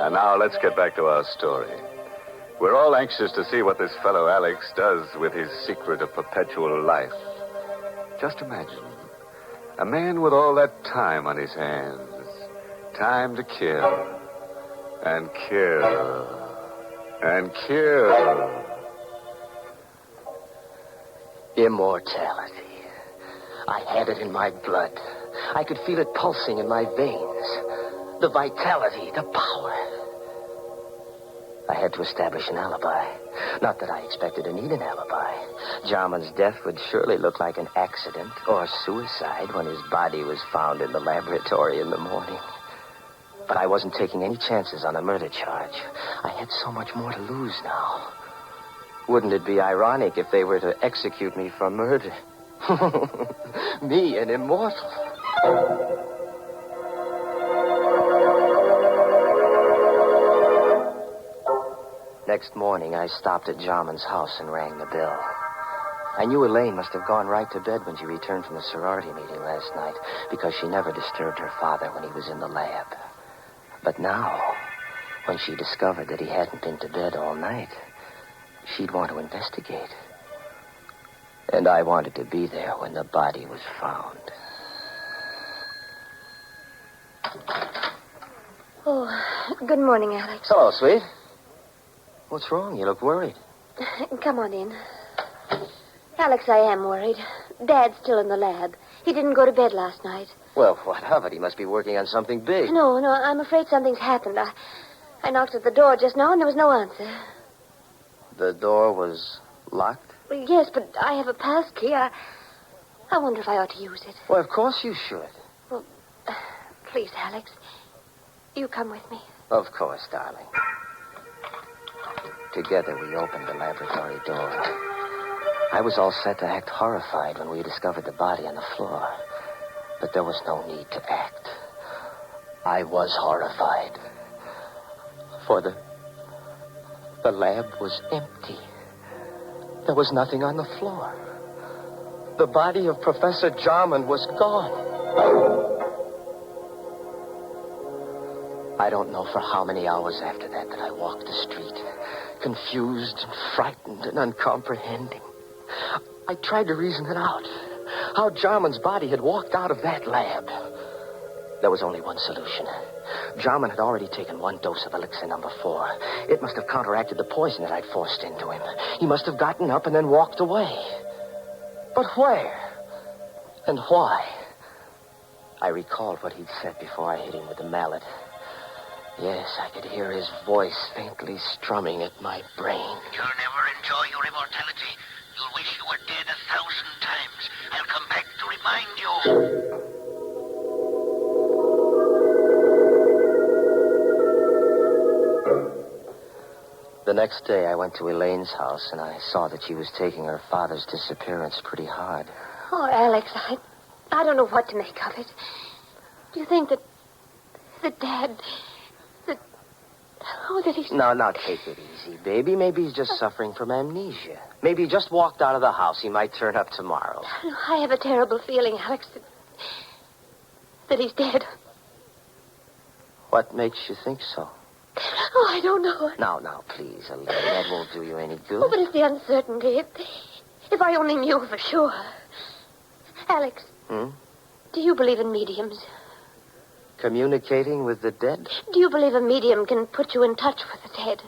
And now let's get back to our story. We're all anxious to see what this fellow Alex does with his secret of perpetual life. Just imagine, a man with all that time on his hands. Time to kill. And kill. And kill. Immortality. I had it in my blood. I could feel it pulsing in my veins. The vitality, the power. I had to establish an alibi. Not that I expected to need an alibi. Jarman's death would surely look like an accident or suicide when his body was found in the laboratory in the morning. But I wasn't taking any chances on a murder charge. I had so much more to lose now. Wouldn't it be ironic if they were to execute me for murder? Me, an immortal. Next morning, I stopped at Jarman's house and rang the bell. I knew Elaine must have gone right to bed when she returned from the sorority meeting last night, because she never disturbed her father when he was in the lab. But now, when she discovered that he hadn't been to bed all night, she'd want to investigate. And I wanted to be there when the body was found. Oh, good morning, Alex. Hello, sweet. What's wrong? You look worried. Come on in. Alex, I am worried. Dad's still in the lab. He didn't go to bed last night. Well, what of it? He must be working on something big. No, I'm afraid something's happened. I knocked at the door just now, and there was no answer. The door was locked? Well, yes, but I have a pass key. I wonder if I ought to use it. Well, of course you should. Well, please, Alex, you come with me. Of course, darling. Together, we opened the laboratory door. I was all set to act horrified when we discovered the body on the floor. But there was no need to act. I was horrified. For the lab was empty. There was nothing on the floor. The body of Professor Jarman was gone. I don't know for how many hours after that I walked the street, confused and frightened and uncomprehending. I tried to reason it out. How Jarman's body had walked out of that lab. There was only one solution. Jarman had already taken one dose of elixir number 4. It must have counteracted the poison that I'd forced into him. He must have gotten up and then walked away. But where? And why? I recalled what he'd said before I hit him with the mallet. Yes, I could hear his voice faintly strumming at my brain. You'll never enjoy your immortality. You'll wish you were dead 1,000 times. I'll come back to remind you. The next day, I went to Elaine's house, and I saw that she was taking her father's disappearance pretty hard. Oh, Alex, I don't know what to make of it. Do you think that Dad... that he's... Now, take it easy, baby. Maybe he's just suffering from amnesia. Maybe he just walked out of the house. He might turn up tomorrow. I have a terrible feeling, Alex, that he's dead. What makes you think so? Oh, I don't know. Now, please, Elaine. That won't do you any good. Oh, but it's the uncertainty. If I only knew for sure. Alex. Do you believe in mediums? Communicating with the dead? Do you believe a medium can put you in touch with the dead?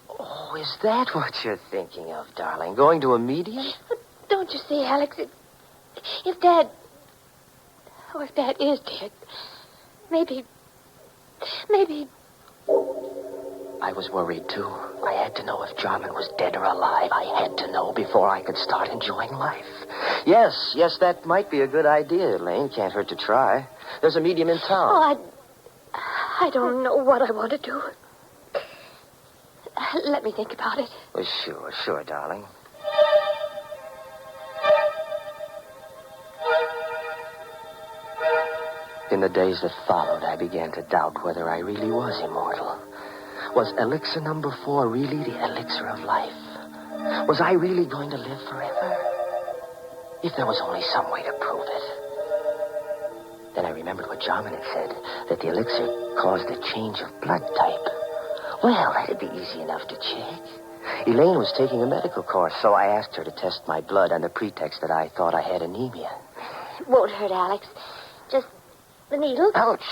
Oh, is that what you're thinking of, darling? Going to a medium? But don't you see, Alex, if Dad is dead, maybe... I was worried, too. I had to know if Jarman was dead or alive. I had to know before I could start enjoying life. Yes, that might be a good idea, Elaine. Can't hurt to try. There's a medium in town. Oh, I don't know what I want to do. Let me think about it. Well, sure, darling. In the days that followed, I began to doubt whether I really was immortal. Was elixir number 4 really the elixir of life? Was I really going to live forever? If there was only some way to prove it. Then I remembered what Jarman had said, that the elixir caused a change of blood type. Well, that'd be easy enough to check. Elaine was taking a medical course, so I asked her to test my blood on the pretext that I thought I had anemia. It won't hurt, Alex. Just the needle. Ouch.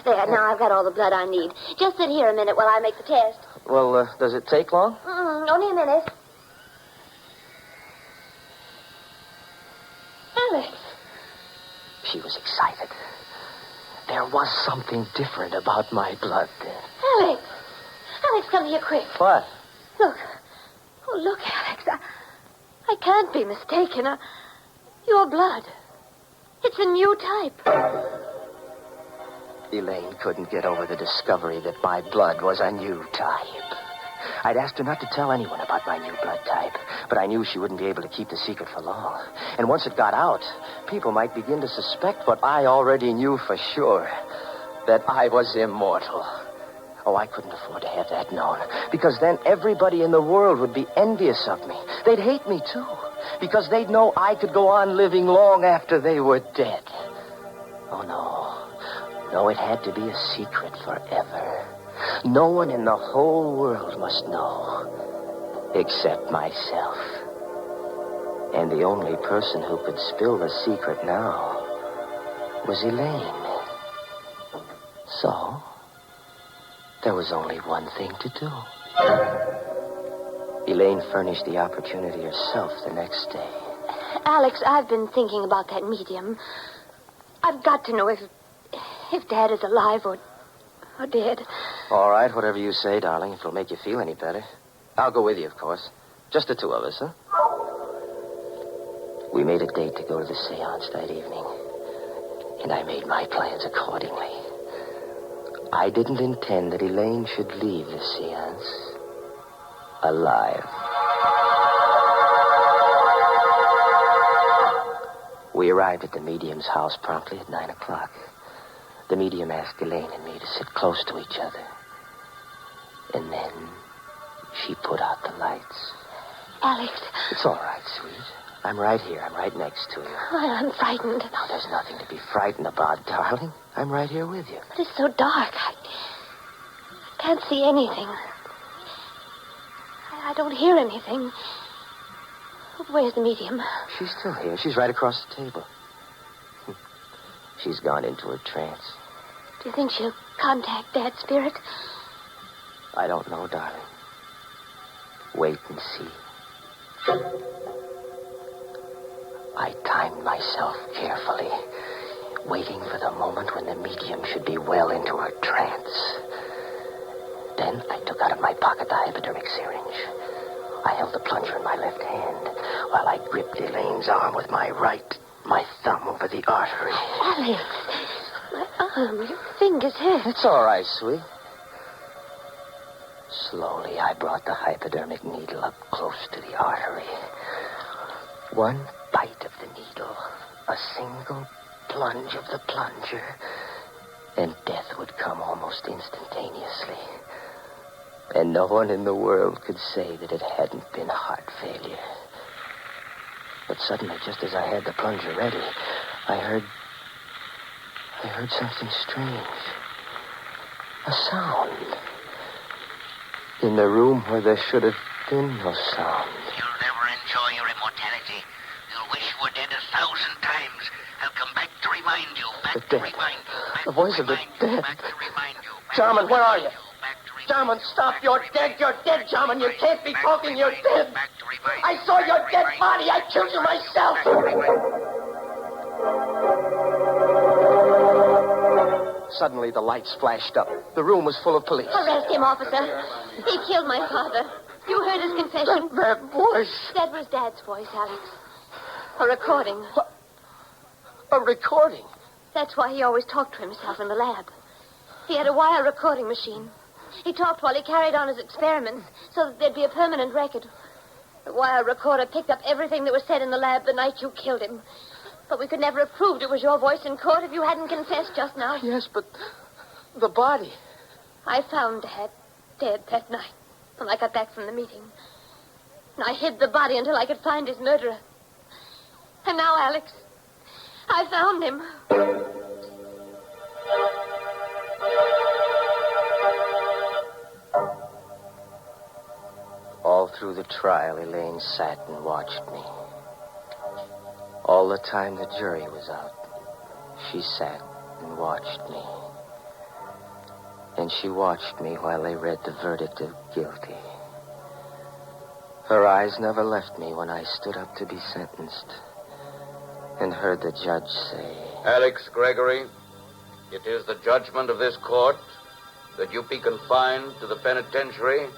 There, now I've got all the blood I need. Just sit here a minute while I make the test. Well, does it take long? Only a minute. Alex. She was excited. There was something different about my blood then. Alex. Alex, come here quick. What? Look. Oh, look, Alex. I can't be mistaken. Your blood. It's a new type. Elaine couldn't get over the discovery that my blood was a new type. I'd asked her not to tell anyone about my new blood type, but I knew she wouldn't be able to keep the secret for long. And once it got out, people might begin to suspect what I already knew for sure, that I was immortal. Oh, I couldn't afford to have that known, because then everybody in the world would be envious of me. They'd hate me, too, because they'd know I could go on living long after they were dead. Oh, no. No, it had to be a secret forever. No one in the whole world must know, except myself. And the only person who could spill the secret now was Elaine. So, there was only one thing to do. Elaine furnished the opportunity herself the next day. Alex, I've been thinking about that medium. I've got to know if Dad is alive or dead. All right, whatever you say, darling, if it'll make you feel any better. I'll go with you, of course. Just the two of us, huh? We made a date to go to the seance that evening, and I made my plans accordingly. I didn't intend that Elaine should leave the seance alive. We arrived at the medium's house promptly at 9 o'clock. The medium asked Elaine and me to sit close to each other. And then she put out the lights. Alex. It's all right, sweet. I'm right here. I'm right next to you. I'm frightened. Now, there's nothing to be frightened about, darling. I'm right here with you. But it's so dark. I can't see anything. I don't hear anything. Where's the medium? She's still here. She's right across the table. She's gone into a trance. Do you think she'll contact Dad's spirit? I don't know, darling. Wait and see. I timed myself carefully, waiting for the moment when the medium should be well into her trance. Then I took out of my pocket the hypodermic syringe. I held the plunger in my left hand while I gripped Elaine's arm with my right, my thumb over the artery. Alex, my arm, your fingers hurt. It's all right, sweet. Slowly, I brought the hypodermic needle up close to the artery. One bite of the needle, a single plunge of the plunger, and death would come almost instantaneously. And no one in the world could say that it hadn't been heart failure. But suddenly, just as I had the plunger ready, I heard something strange. A sound. In the room where there should have been no sound. You'll never enjoy your immortality. You'll wish you were dead 1,000 times. I'll come back to remind you. Back to remind you. The voice of the dead. Back to remind you. Jarman, where are you? Jarman, stop. You're dead. You're dead, Jarman. You can't be talking. You're dead. I saw your dead body. I killed you myself. Suddenly, the lights flashed up. The room was full of police. Arrest him, officer. He killed my father. You heard his confession. That voice. That was Dad's voice, Alex. A recording. What? A recording? That's why he always talked to himself in the lab. He had a wire recording machine. He talked while he carried on his experiments so that there'd be a permanent record. The wire recorder picked up everything that was said in the lab the night you killed him. But we could never have proved it was your voice in court if you hadn't confessed just now. Yes, but the body. I found Dad dead that night when I got back from the meeting. And I hid the body until I could find his murderer. And now, Alex, I found him. through the trial, Elaine sat and watched me. All the time the jury was out, she sat and watched me. And she watched me while they read the verdict of guilty. Her eyes never left me when I stood up to be sentenced and heard the judge say, Alex Gregory, it is the judgment of this court that you be confined to the penitentiary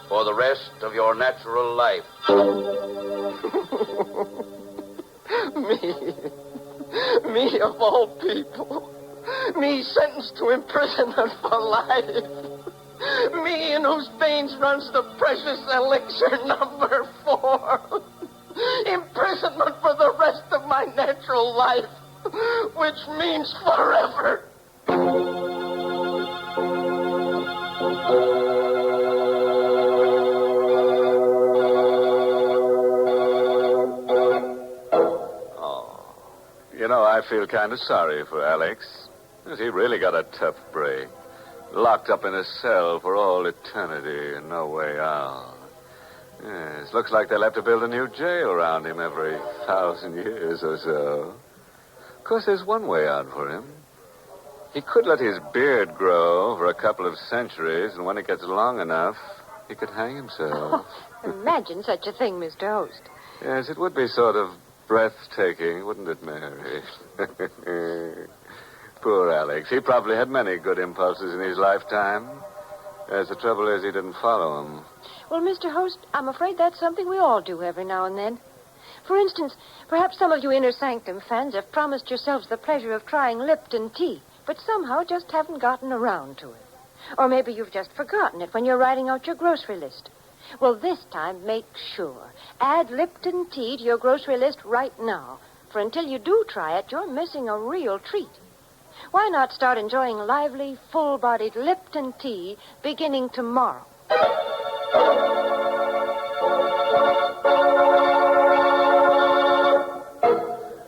for the rest of your natural life. Me of all people. Me sentenced to imprisonment for life. Me in whose veins runs the precious elixir number 4. Imprisonment for the rest of my natural life, which means forever. You know, I feel kind of sorry for Alex. He really got a tough break. Locked up in a cell for all eternity and no way out. Yes, looks like they'll have to build a new jail around him every 1,000 years or so. Of course, there's one way out for him. He could let his beard grow for a couple of centuries, and when it gets long enough, he could hang himself. Imagine such a thing, Mr. Host. Yes, it would be sort of breathtaking, wouldn't it, Mary? Poor Alex. He probably had many good impulses in his lifetime. Yes, the trouble is he didn't follow them. Well, Mr. Host, I'm afraid that's something we all do every now and then. For instance, perhaps some of you Inner Sanctum fans have promised yourselves the pleasure of trying Lipton tea, but somehow just haven't gotten around to it. Or maybe you've just forgotten it when you're writing out your grocery list. Well, this time, make sure. Add Lipton tea to your grocery list right now. For until you do try it, you're missing a real treat. Why not start enjoying lively, full-bodied Lipton tea beginning tomorrow?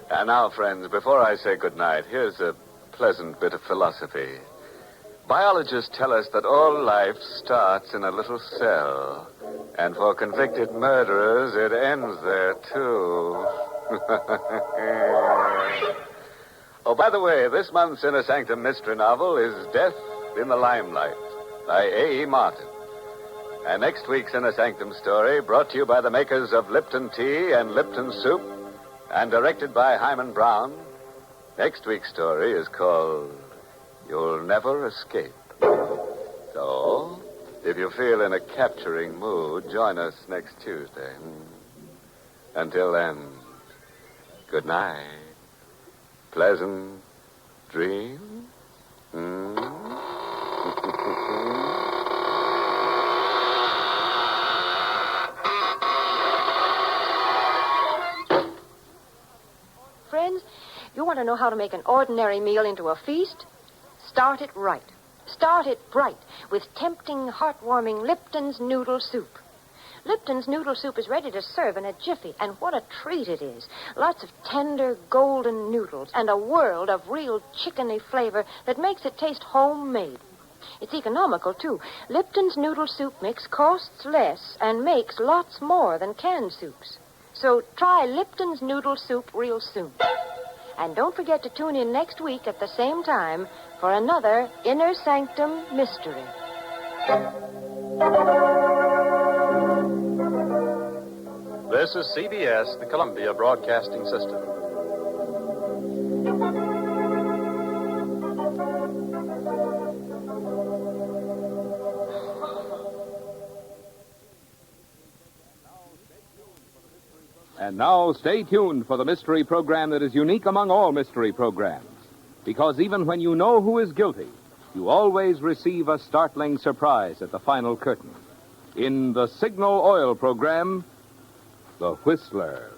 And now, friends, before I say goodnight, here's a pleasant bit of philosophy. Biologists tell us that all life starts in a little cell. And for convicted murderers, it ends there, too. Oh, by the way, this month's Inner Sanctum mystery novel is Death in the Limelight by A.E. Martin. And next week's Inner Sanctum story, brought to you by the makers of Lipton Tea and Lipton Soup, and directed by Hyman Brown, next week's story is called You'll Never Escape. So, if you feel in a capturing mood, join us next Tuesday. Until then, good night. Pleasant dreams. Friends, you want to know how to make an ordinary meal into a feast? Start it right. Start it bright with tempting, heartwarming Lipton's Noodle Soup. Lipton's Noodle Soup is ready to serve in a jiffy, and what a treat it is. Lots of tender, golden noodles and a world of real chickeny flavor that makes it taste homemade. It's economical, too. Lipton's Noodle Soup mix costs less and makes lots more than canned soups. So try Lipton's Noodle Soup real soon. And don't forget to tune in next week at the same time for another Inner Sanctum mystery. This is CBS, the Columbia Broadcasting System. And now, stay tuned for the mystery program that is unique among all mystery programs. Because even when you know who is guilty, you always receive a startling surprise at the final curtain. In the Signal Oil program, The Whistler.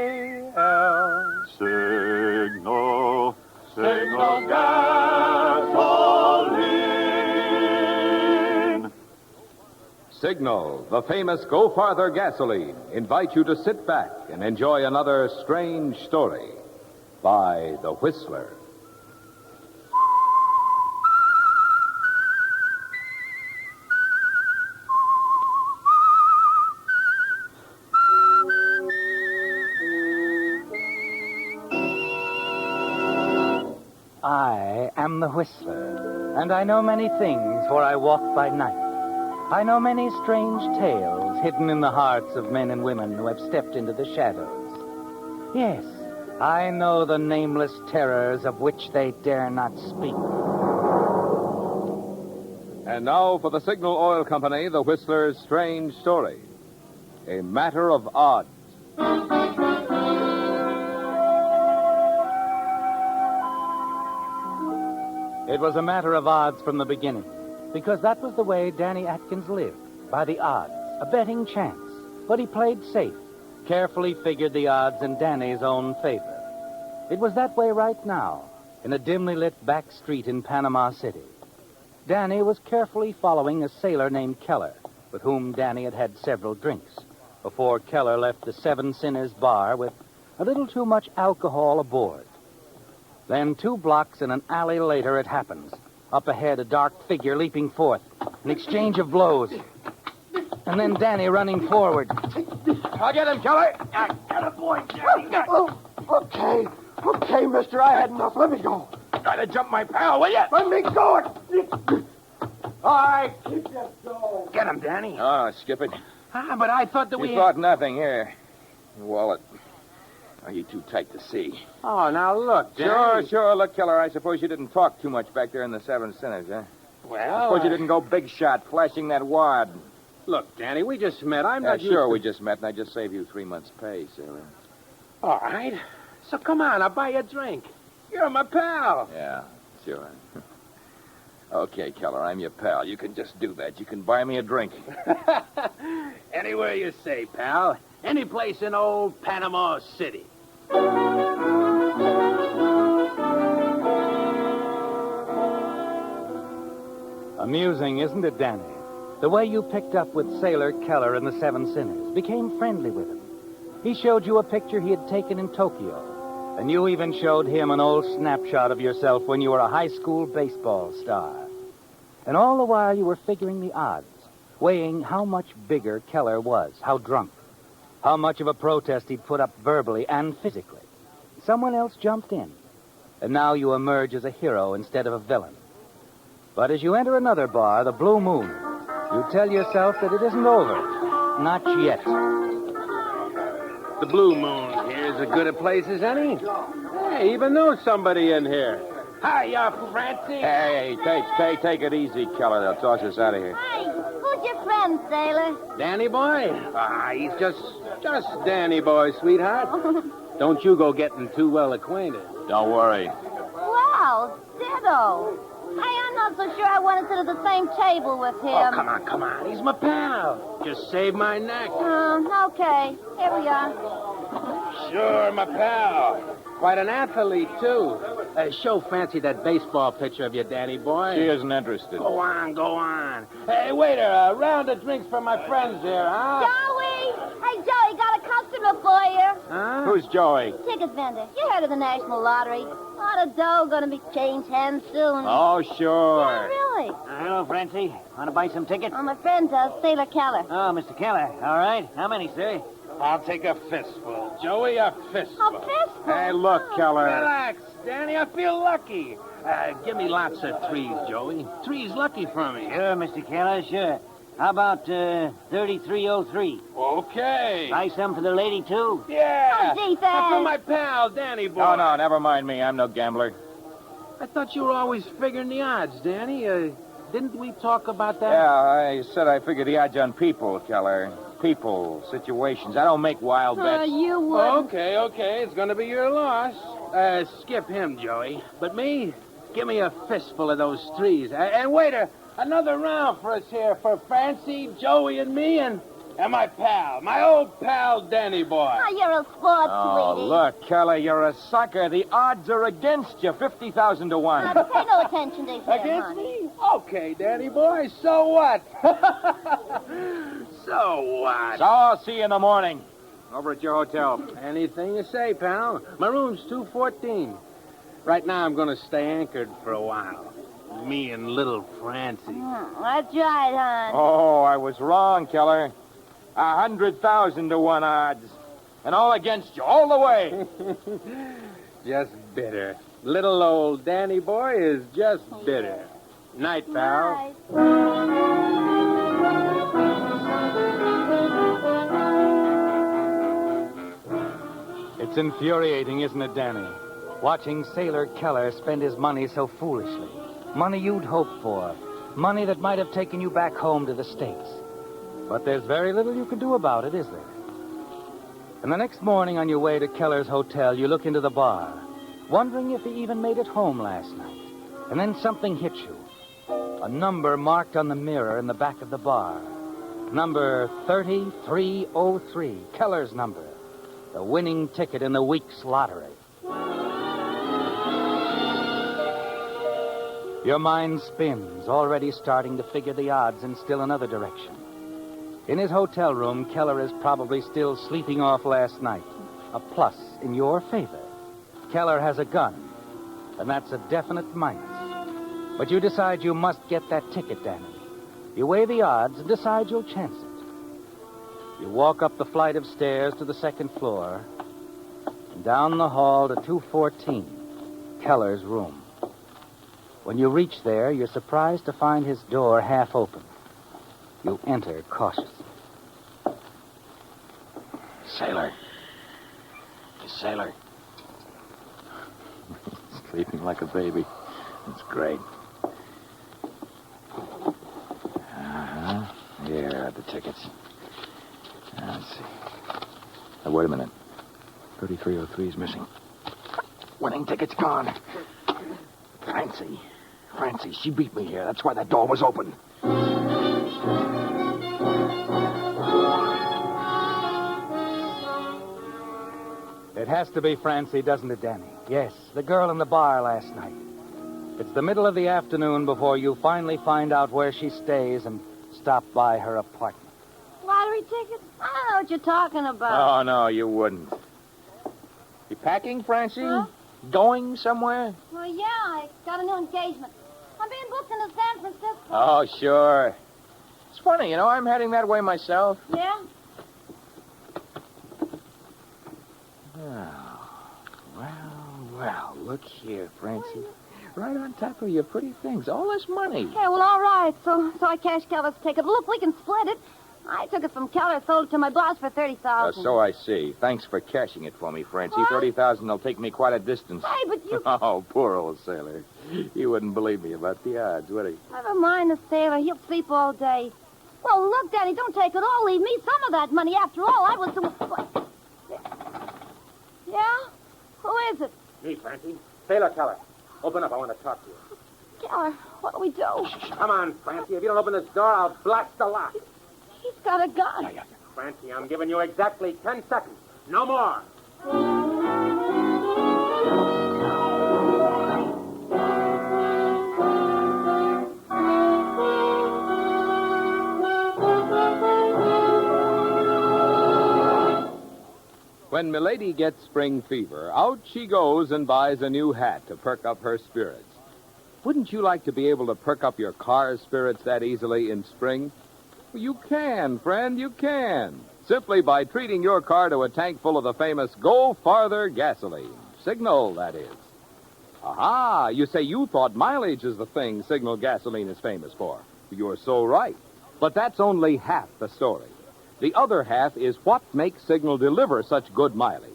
S-I-G-N-A-L. Signal, signal gasoline. Signal, the famous Go Farther gasoline, invite you to sit back and enjoy another strange story by The Whistler. I am the Whistler, and I know many things, for I walk by night. I know many strange tales hidden in the hearts of men and women who have stepped into the shadows. Yes, I know the nameless terrors of which they dare not speak. And now for the Signal Oil Company, The Whistler's strange story. A matter of odds. It was a matter of odds from the beginning, because that was the way Danny Atkins lived, by the odds, a betting chance. But he played safe, carefully figured the odds in Danny's own favor. It was that way right now, in a dimly lit back street in Panama City. Danny was carefully following a sailor named Keller, with whom Danny had had several drinks, before Keller left the Seven Sinners bar with a little too much alcohol aboard. Then 2 blocks and an alley later, it happens. Up ahead, a dark figure leaping forth. An exchange of blows. And then Danny running forward. I'll get him, Keller. I got a boy, Danny. Oh, okay, mister. I had enough. Let me go. Try to jump my pal, will you? Let me go. All right, keep that going. Get him, Danny. Oh, skip it. But I thought that You thought nothing. Here. Your wallet. Are you too tight to see? Oh, now look, Danny. Sure. Look, Keller, I suppose you didn't talk too much back there in the Seven Sinners, huh? Well, I suppose you didn't go big shot flashing that wad. Look, Danny, we just met. I'm Yeah, not sure, we just met, and I just saved you 3 months' pay, sailor. All right. So come on, I'll buy you a drink. You're my pal. Yeah, sure. Okay, Keller, I'm your pal. You can just do that. You can buy me a drink. Anywhere you say, pal. Any place in old Panama City. Amusing, isn't it, Danny? The way you picked up with Sailor Keller and the Seven Sinners, became friendly with him. He showed you a picture he had taken in Tokyo, and you even showed him an old snapshot of yourself when you were a high school baseball star. And all the while you were figuring the odds, weighing how much bigger Keller was, how drunk, how much of a protest he'd put up verbally and physically. Someone else jumped in, and now you emerge as a hero instead of a villain. But as you enter another bar, the Blue Moon, you tell yourself that it isn't over. Not yet. The Blue Moon here's as good a place as any. Hey, even know somebody in here. Hiya, Francie. Hey, take it easy, Keller. They'll toss us out of here. Hey, who's your friend, sailor? Danny boy? He's just Danny boy, sweetheart. Don't you go getting too well acquainted. Don't worry. Wow, ditto. Hey, I'm not so sure I want to sit at the same table with him. Oh, come on. He's my pal. Just save my neck. Okay. Here we are. Sure, my pal. Quite an athlete, too. Show Fancy that baseball picture of you, Danny boy. She isn't interested. Go on. Hey, waiter, a round of drinks for my friends here, huh? Joey! Hey, Joey, got a customer for you. Huh? Who's Joey? Ticket vendor. You heard of the National Lottery. A lot of dough gonna be changed hands soon. Oh, sure. Yeah, really. Hello, Francie. Want to buy some tickets? Oh, my friend does, Sailor Keller. Oh, Mr. Keller. All right. How many, sir? I'll take a fistful. Joey, a fistful. A fistful? Hey, look, Keller. Relax, Danny. I feel lucky. Give me lots of trees, Joey. Trees lucky for me. Sure, Mr. Keller, sure. How about 3303? Okay. Buy some for the lady, too? Yeah. Oh, gee, For thanks. my pal, Danny boy. No, never mind me. I'm no gambler. I thought you were always figuring the odds, Danny. Didn't we talk about that? Yeah, I said I figured the odds on people, Keller. People, situations. I don't make wild bets. You would. Okay. It's going to be your loss. Skip him, Joey. But me, give me a fistful of those trees. And waiter, another round for us here for Fancy, Joey, and me, and And my pal, my old pal, Danny boy. Oh, you're a sport, Oh, sweetie. look, Keller, you're a sucker. The odds are against you, 50,000 to 1. Now, pay no attention to him, Against honey. me? Okay, Danny boy, so what? So what? So I'll see you in the morning. Over at your hotel. Anything you say, pal. My room's 214. Right now, I'm going to stay anchored for a while. Me and little Francie. That's right, hon. Oh, I was wrong, Keller. 100,000 to 1 odds. And all against you, all the way. Just bitter. Little old Danny boy is just bitter. Night, pal. It's infuriating, isn't it, Danny? Watching Sailor Keller spend his money so foolishly. Money you'd hoped for. Money that might have taken you back home to the States. But there's very little you can do about it, is there? And the next morning on your way to Keller's hotel, you look into the bar, wondering if he even made it home last night. And then something hits you. A number marked on the mirror in the back of the bar. Number 3303, Keller's number. The winning ticket in the week's lottery. Your mind spins, already starting to figure the odds in still another direction. In his hotel room, Keller is probably still sleeping off last night. A plus in your favor. Keller has a gun, and that's a definite minus. But you decide you must get that ticket, Danny. You weigh the odds and decide you'll chance it. You walk up the flight of stairs to the second floor, and down the hall to 214, Keller's room. When you reach there, you're surprised to find his door half open. You enter cautiously. Sailor. Sailor. Sleeping like a baby. That's great. Uh-huh. Here are the tickets. Let's see. Now, wait a minute. 3303 is missing. Winning ticket's gone. Francie, she beat me here. That's why that door was open. It has to be Francie, doesn't it, Danny? Yes, the girl in the bar last night. It's the middle of the afternoon before you finally find out where she stays and stop by her apartment. Lottery ticket? I don't know what you're talking about. Oh, no, you wouldn't. You packing, Francie? Huh? Going somewhere? Well, yeah, I got a new engagement. I'm being booked into San Francisco. Oh, sure. It's funny, I'm heading that way myself. Yeah? Well, look here, Francie. Right on top of your pretty things. All this money. Yeah, well, all right. So I cashed Keller's ticket. Look, we can split it. I took it from Keller, sold it to my boss for $30,000. So I see. Thanks for cashing it for me, Francie. What? $30,000 will take me quite a distance. Hey, but you... Oh, poor old sailor. He wouldn't believe me about the odds, would he? Never mind the sailor. He'll sleep all day. Well, look, Daddy, don't take it all. Leave me some of that money. After all, I was the... Yeah? Who is it? Me, Francie. Sailor Keller. Open up. I want to talk to you. Keller, what do we do? Come on, Francie. If you don't open this door, I'll blast the lock. He's got a gun. Francie, I'm giving you exactly 10 seconds. No more. When Milady gets spring fever, out she goes and buys a new hat to perk up her spirits. Wouldn't you like to be able to perk up your car's spirits that easily in spring? Well, you can, friend, you can. Simply by treating your car to a tank full of the famous Go Farther gasoline. Signal, that is. Aha, you say you thought mileage is the thing Signal gasoline is famous for. You're so right. But that's only half the story. The other half is what makes Signal deliver such good mileage.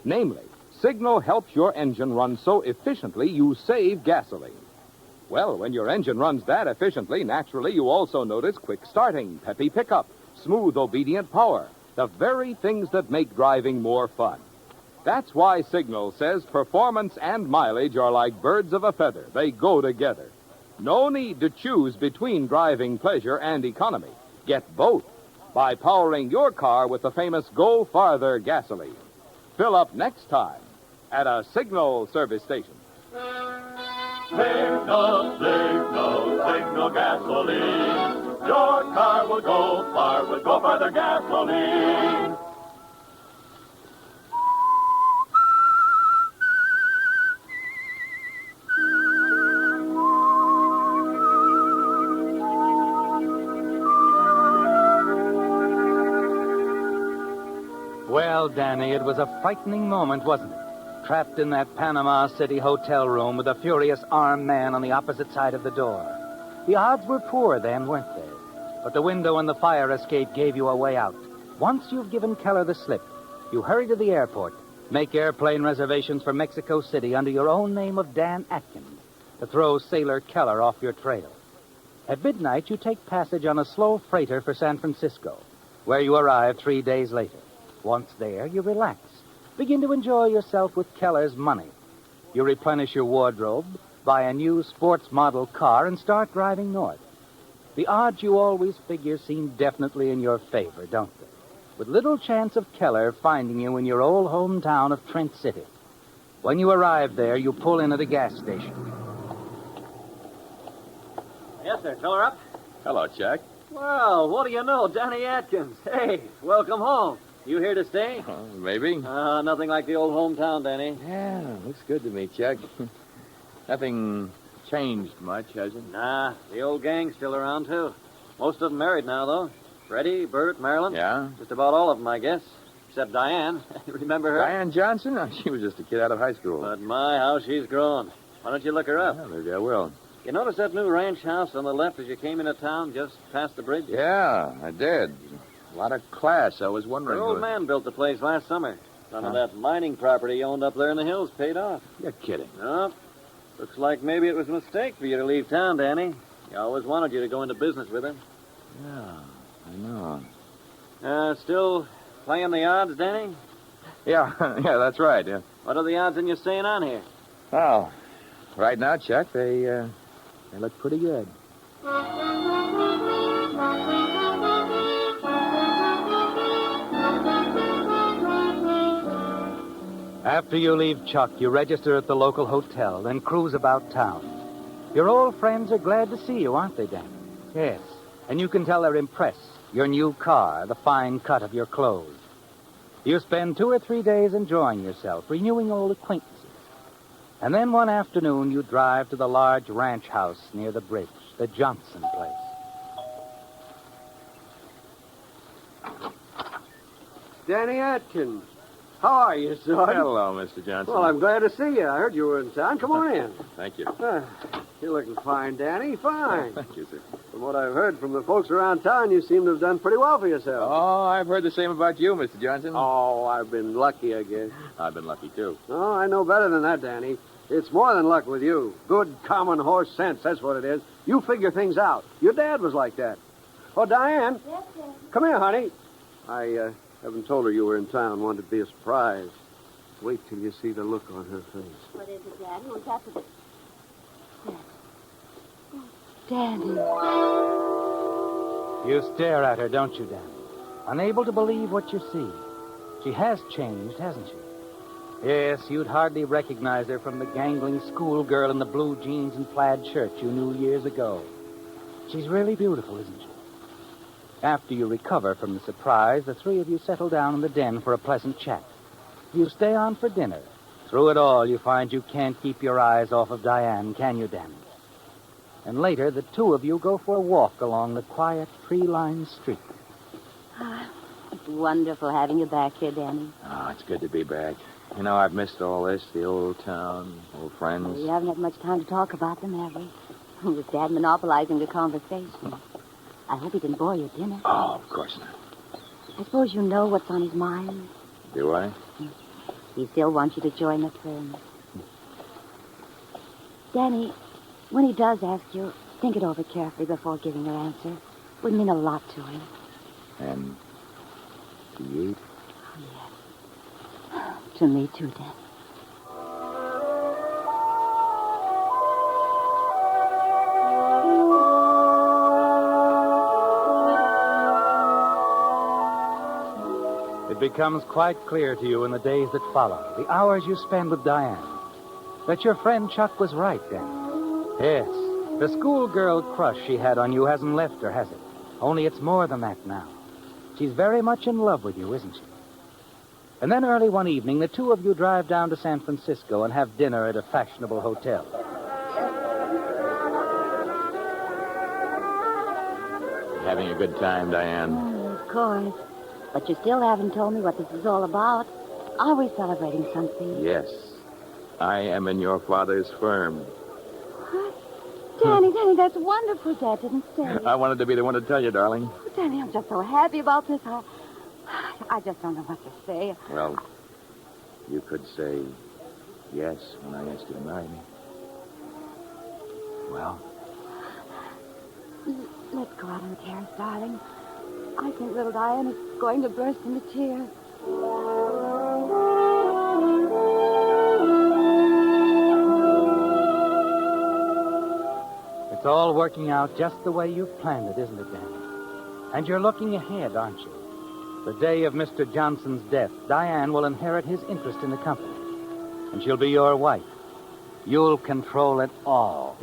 Namely, Signal helps your engine run so efficiently you save gasoline. Well, when your engine runs that efficiently, naturally, you also notice quick starting, peppy pickup, smooth, obedient power, the very things that make driving more fun. That's why Signal says performance and mileage are like birds of a feather. They go together. No need to choose between driving pleasure and economy. Get both. by powering your car with the famous Go Farther gasoline. Fill up next time at a Signal service station. Signal, signal, signal gasoline. Your car will go far with Go Farther gasoline. Well, Danny, it was a frightening moment, wasn't it? Trapped in that Panama City hotel room with a furious armed man on the opposite side of the door. The odds were poor then, weren't they? But the window and the fire escape gave you a way out. Once you've given Keller the slip, you hurry to the airport, make airplane reservations for Mexico City under your own name of Dan Atkins to throw Sailor Keller off your trail. At midnight, you take passage on a slow freighter for San Francisco, where you arrive 3 days later. Once there, you relax. Begin to enjoy yourself with Keller's money. You replenish your wardrobe, buy a new sports model car, and start driving north. The odds you always figure seem definitely in your favor, don't they? With little chance of Keller finding you in your old hometown of Trent City. When you arrive there, you pull in at a gas station. Yes, sir. Fill her up. Hello, Jack. Well, what do you know? Danny Atkins. Hey, welcome home. You here to stay? Maybe. Nothing like the old hometown, Danny. Yeah, looks good to me, Chuck. Nothing changed much, has it? Nah, the old gang's still around, too. Most of them married now, though. Freddie, Bert, Marilyn. Yeah? Just about all of them, I guess. Except Diane. Remember her? Diane Johnson? Oh, she was just a kid out of high school. But my, how she's grown. Why don't you look her up? Yeah, maybe I will. You notice that new ranch house on the left as you came into town, just past the bridge? Yeah, I did. A lot of class. I was wondering. The old man built the place last summer. Some of that mining property he owned up there in the hills paid off. You're kidding. No. Looks like maybe it was a mistake for you to leave town, Danny. He always wanted you to go into business with him. Yeah, I know. Still playing the odds, Danny? Yeah, yeah, that's right. Yeah. What are the odds in you staying on here? Well, right now, Chuck, they look pretty good. After you leave Chuck, you register at the local hotel, then cruise about town. Your old friends are glad to see you, aren't they, Dan? Yes. And you can tell they're impressed. Your new car, the fine cut of your clothes. You spend 2 or 3 days enjoying yourself, renewing old acquaintances. And then one afternoon, you drive to the large ranch house near the bridge, the Johnson place. Danny Atkins. How are you, son? Hello, Mr. Johnson. Well, I'm glad to see you. I heard you were in town. Come on in. Thank you. You're looking fine, Danny. Fine. Thank you, sir. From what I've heard from the folks around town, you seem to have done pretty well for yourself. Oh, I've heard the same about you, Mr. Johnson. Oh, I've been lucky, I guess. I've been lucky, too. Oh, I know better than that, Danny. It's more than luck with you. Good common horse sense, that's what it is. You figure things out. Your dad was like that. Oh, Diane. Yes, sir. Come here, honey. I haven't told her you were in town. Wanted to be a surprise. Wait till you see the look on her face. What is it, Dad? Who's after this? Danny. You stare at her, don't you, Danny? Unable to believe what you see. She has changed, hasn't she? Yes, you'd hardly recognize her from the gangling schoolgirl in the blue jeans and plaid shirt you knew years ago. She's really beautiful, isn't she? After you recover from the surprise, the three of you settle down in the den for a pleasant chat. You stay on for dinner. Through it all, you find you can't keep your eyes off of Diane, can you, Danny? And later, the two of you go for a walk along the quiet, tree-lined street. It's wonderful having you back here, Danny. Oh, it's good to be back. You know, I've missed all this, the old town, old friends. We haven't had much time to talk about them, have we? With Dad monopolizing the conversation. I hope he didn't bore you at dinner. Oh, of course not. I suppose you know what's on his mind. Do I? He still wants you to join the firm. Danny, when he does ask you, think it over carefully before giving your answer. It would mean a lot to him. And to you? Oh, yes. To me, too, Danny. It becomes quite clear to you in the days that follow, the hours you spend with Diane, that your friend Chuck was right, Danny. Yes, the schoolgirl crush she had on you hasn't left her, has it? Only it's more than that now. She's very much in love with you, isn't she? And then early one evening, the two of you drive down to San Francisco and have dinner at a fashionable hotel. Having a good time, Diane? Of course. But you still haven't told me what this is all about. Are we celebrating something? Yes. I am in your father's firm. What? Danny, that's wonderful. Dad didn't say. I wanted to be the one to tell you, darling. Oh, Danny, I'm just so happy about this. I just don't know what to say. Well, you could say yes when I asked you to marry me. Well? Let's go out on the terrace, darling. I think little Diane is going to burst into tears. It's all working out just the way you've planned it, isn't it, Danny? And you're looking ahead, aren't you? The day of Mr. Johnson's death, Diane will inherit his interest in the company. And she'll be your wife. You'll control it all.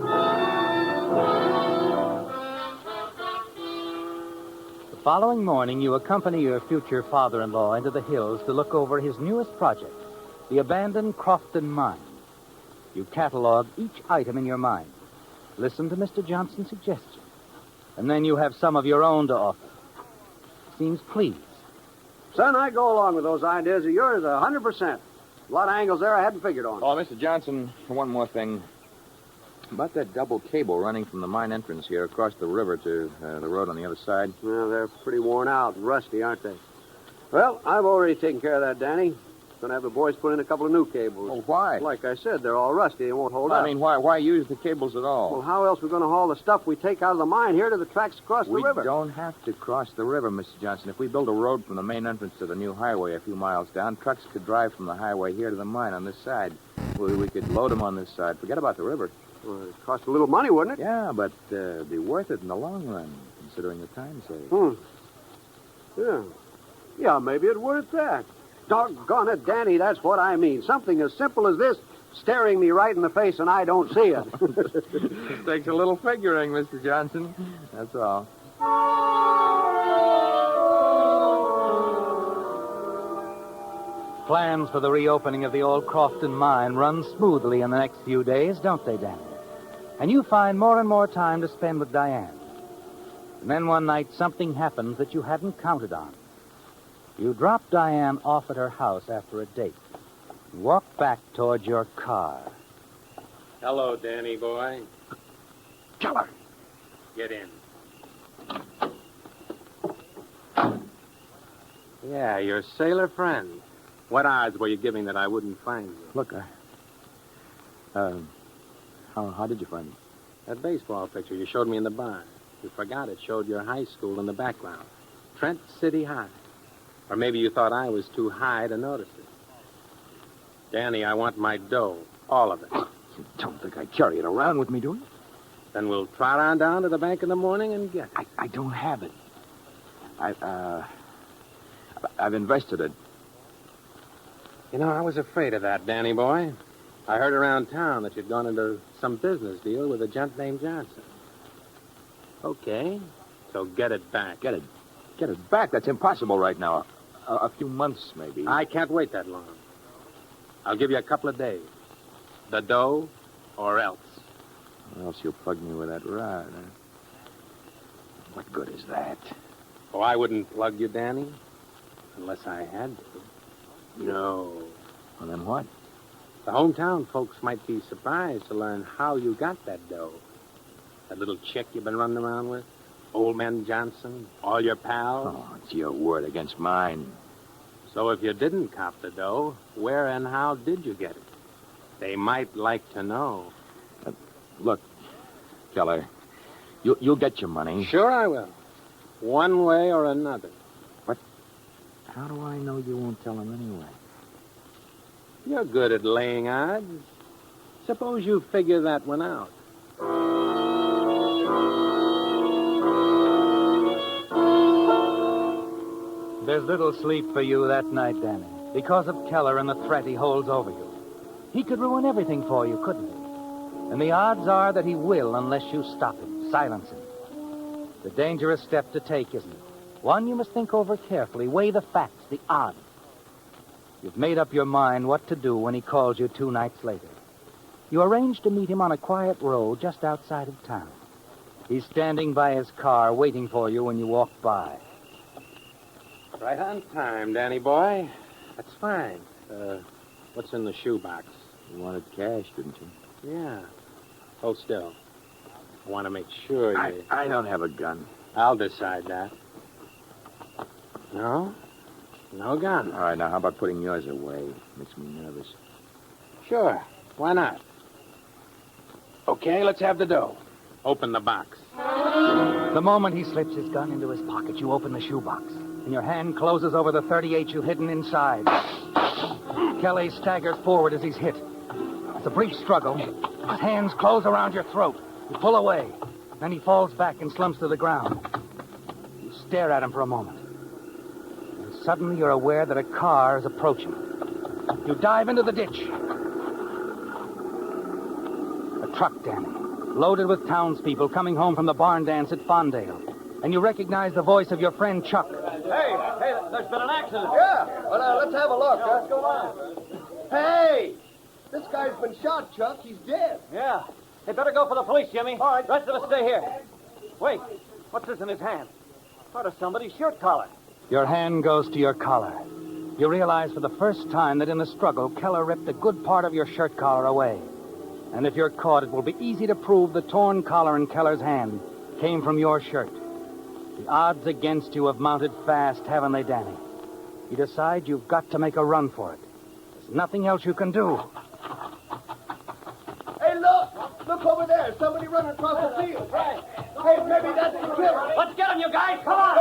The following morning, you accompany your future father-in-law into the hills to look over his newest project, the abandoned Crofton mine. You catalog each item in your mind. Listen to Mr. Johnson's suggestion. And then you have some of your own to offer. Seems pleased. Son, I go along with those ideas of yours 100%. A lot of angles there I hadn't figured on. Oh, Mr. Johnson, one more thing. About that double cable running from the mine entrance here across the river to the road on the other side. Well, they're pretty worn out and rusty, aren't they? Well, I've already taken care of that, Danny. Going to have the boys put in a couple of new cables. Well, why? Like I said, they're all rusty. They won't hold up. I mean, why use the cables at all? Well, how else are we going to haul the stuff we take out of the mine here to the tracks across the river? We don't have to cross the river, Mr. Johnson. If we build a road from the main entrance to the new highway a few miles down, trucks could drive from the highway here to the mine on this side. We could load them on this side. Forget about the river. Well, it'd cost a little money, wouldn't it? Yeah, but be worth it in the long run, considering the time saved. Yeah, maybe it's worth that. Doggone it, Danny, that's what I mean. Something as simple as this staring me right in the face and I don't see it. It takes a little figuring, Mr. Johnson. That's all. Plans for the reopening of the old Crofton mine run smoothly in the next few days, don't they, Danny? And you find more and more time to spend with Diane. And then one night, something happens that you hadn't counted on. You drop Diane off at her house after a date and walk back toward your car. Hello, Danny boy. Keller. Get in. Yeah, your sailor friend. What odds were you giving that I wouldn't find you? Look, how did you find me? That baseball picture you showed me in the bar. You forgot it showed your high school in the background. Trent City High. Or maybe you thought I was too high to notice it. Danny, I want my dough. All of it. You don't think I carry it around with me, do you? Then we'll trot on down to the bank in the morning and get it. I don't have it. I've invested it. You know, I was afraid of that, Danny boy. I heard around town that you'd gone into some business deal with a gent named Johnson. Okay, so get it back. Get it back? That's impossible right now. A few months, maybe. I can't wait that long. I'll give you a couple of days. The dough or else. Or else you'll plug me with that rod, huh? What good is that? Oh, I wouldn't plug you, Danny, unless I had to. No. Well, then what? The hometown folks might be surprised to learn how you got that dough. That little chick you've been running around with. Old Man Johnson, all your pals. Oh, it's your word against mine. So if you didn't cop the dough, where and how did you get it? They might like to know. Look, Keller, you'll get your money. Sure I will. One way or another. But how do I know you won't tell him anyway? You're good at laying odds. Suppose you figure that one out. There's little sleep for you that night, Danny, because of Keller and the threat he holds over you. He could ruin everything for you, couldn't he? And the odds are that he will unless you stop him, silence him. It's a dangerous step to take, isn't it? One you must think over carefully, weigh the facts, the odds. You've made up your mind what to do when he calls you 2 nights later. You arrange to meet him on a quiet road just outside of town. He's standing by his car waiting for you when you walk by. Right on time, Danny boy. That's fine. What's in the shoebox? You wanted cash, didn't you? Yeah. Hold still. I want to make sure you... I don't have a gun. I'll decide that. No? No gun. All right, now how about putting yours away? Makes me nervous. Sure. Why not? Okay, let's have the dough. Open the box. The moment he slips his gun into his pocket, you open the shoebox, and your hand closes over the .38 you've hidden inside. Kelly staggers forward as he's hit. It's a brief struggle. His hands close around your throat. You pull away. Then he falls back and slumps to the ground. You stare at him for a moment. And suddenly you're aware that a car is approaching. You dive into the ditch. A truck, Danny, loaded with townspeople coming home from the barn dance at Fondale. And you recognize the voice of your friend Chuck. Hey, there's been an accident. Yeah. Well, let's have a look. What's going on? Hey! This guy's been shot, Chuck. He's dead. Yeah. Hey, better go for the police, Jimmy. All right. Rest of us stay here. Wait. What's this in his hand? Part of somebody's shirt collar. Your hand goes to your collar. You realize for the first time that in the struggle, Keller ripped a good part of your shirt collar away. And if you're caught, it will be easy to prove the torn collar in Keller's hand came from your shirt. The odds against you have mounted fast, haven't they, Danny? You decide you've got to make a run for it. There's nothing else you can do. Hey, look! Look over there. Somebody running across the field. Right. Hey, maybe that's the killer. Let's get him, you guys. Come on!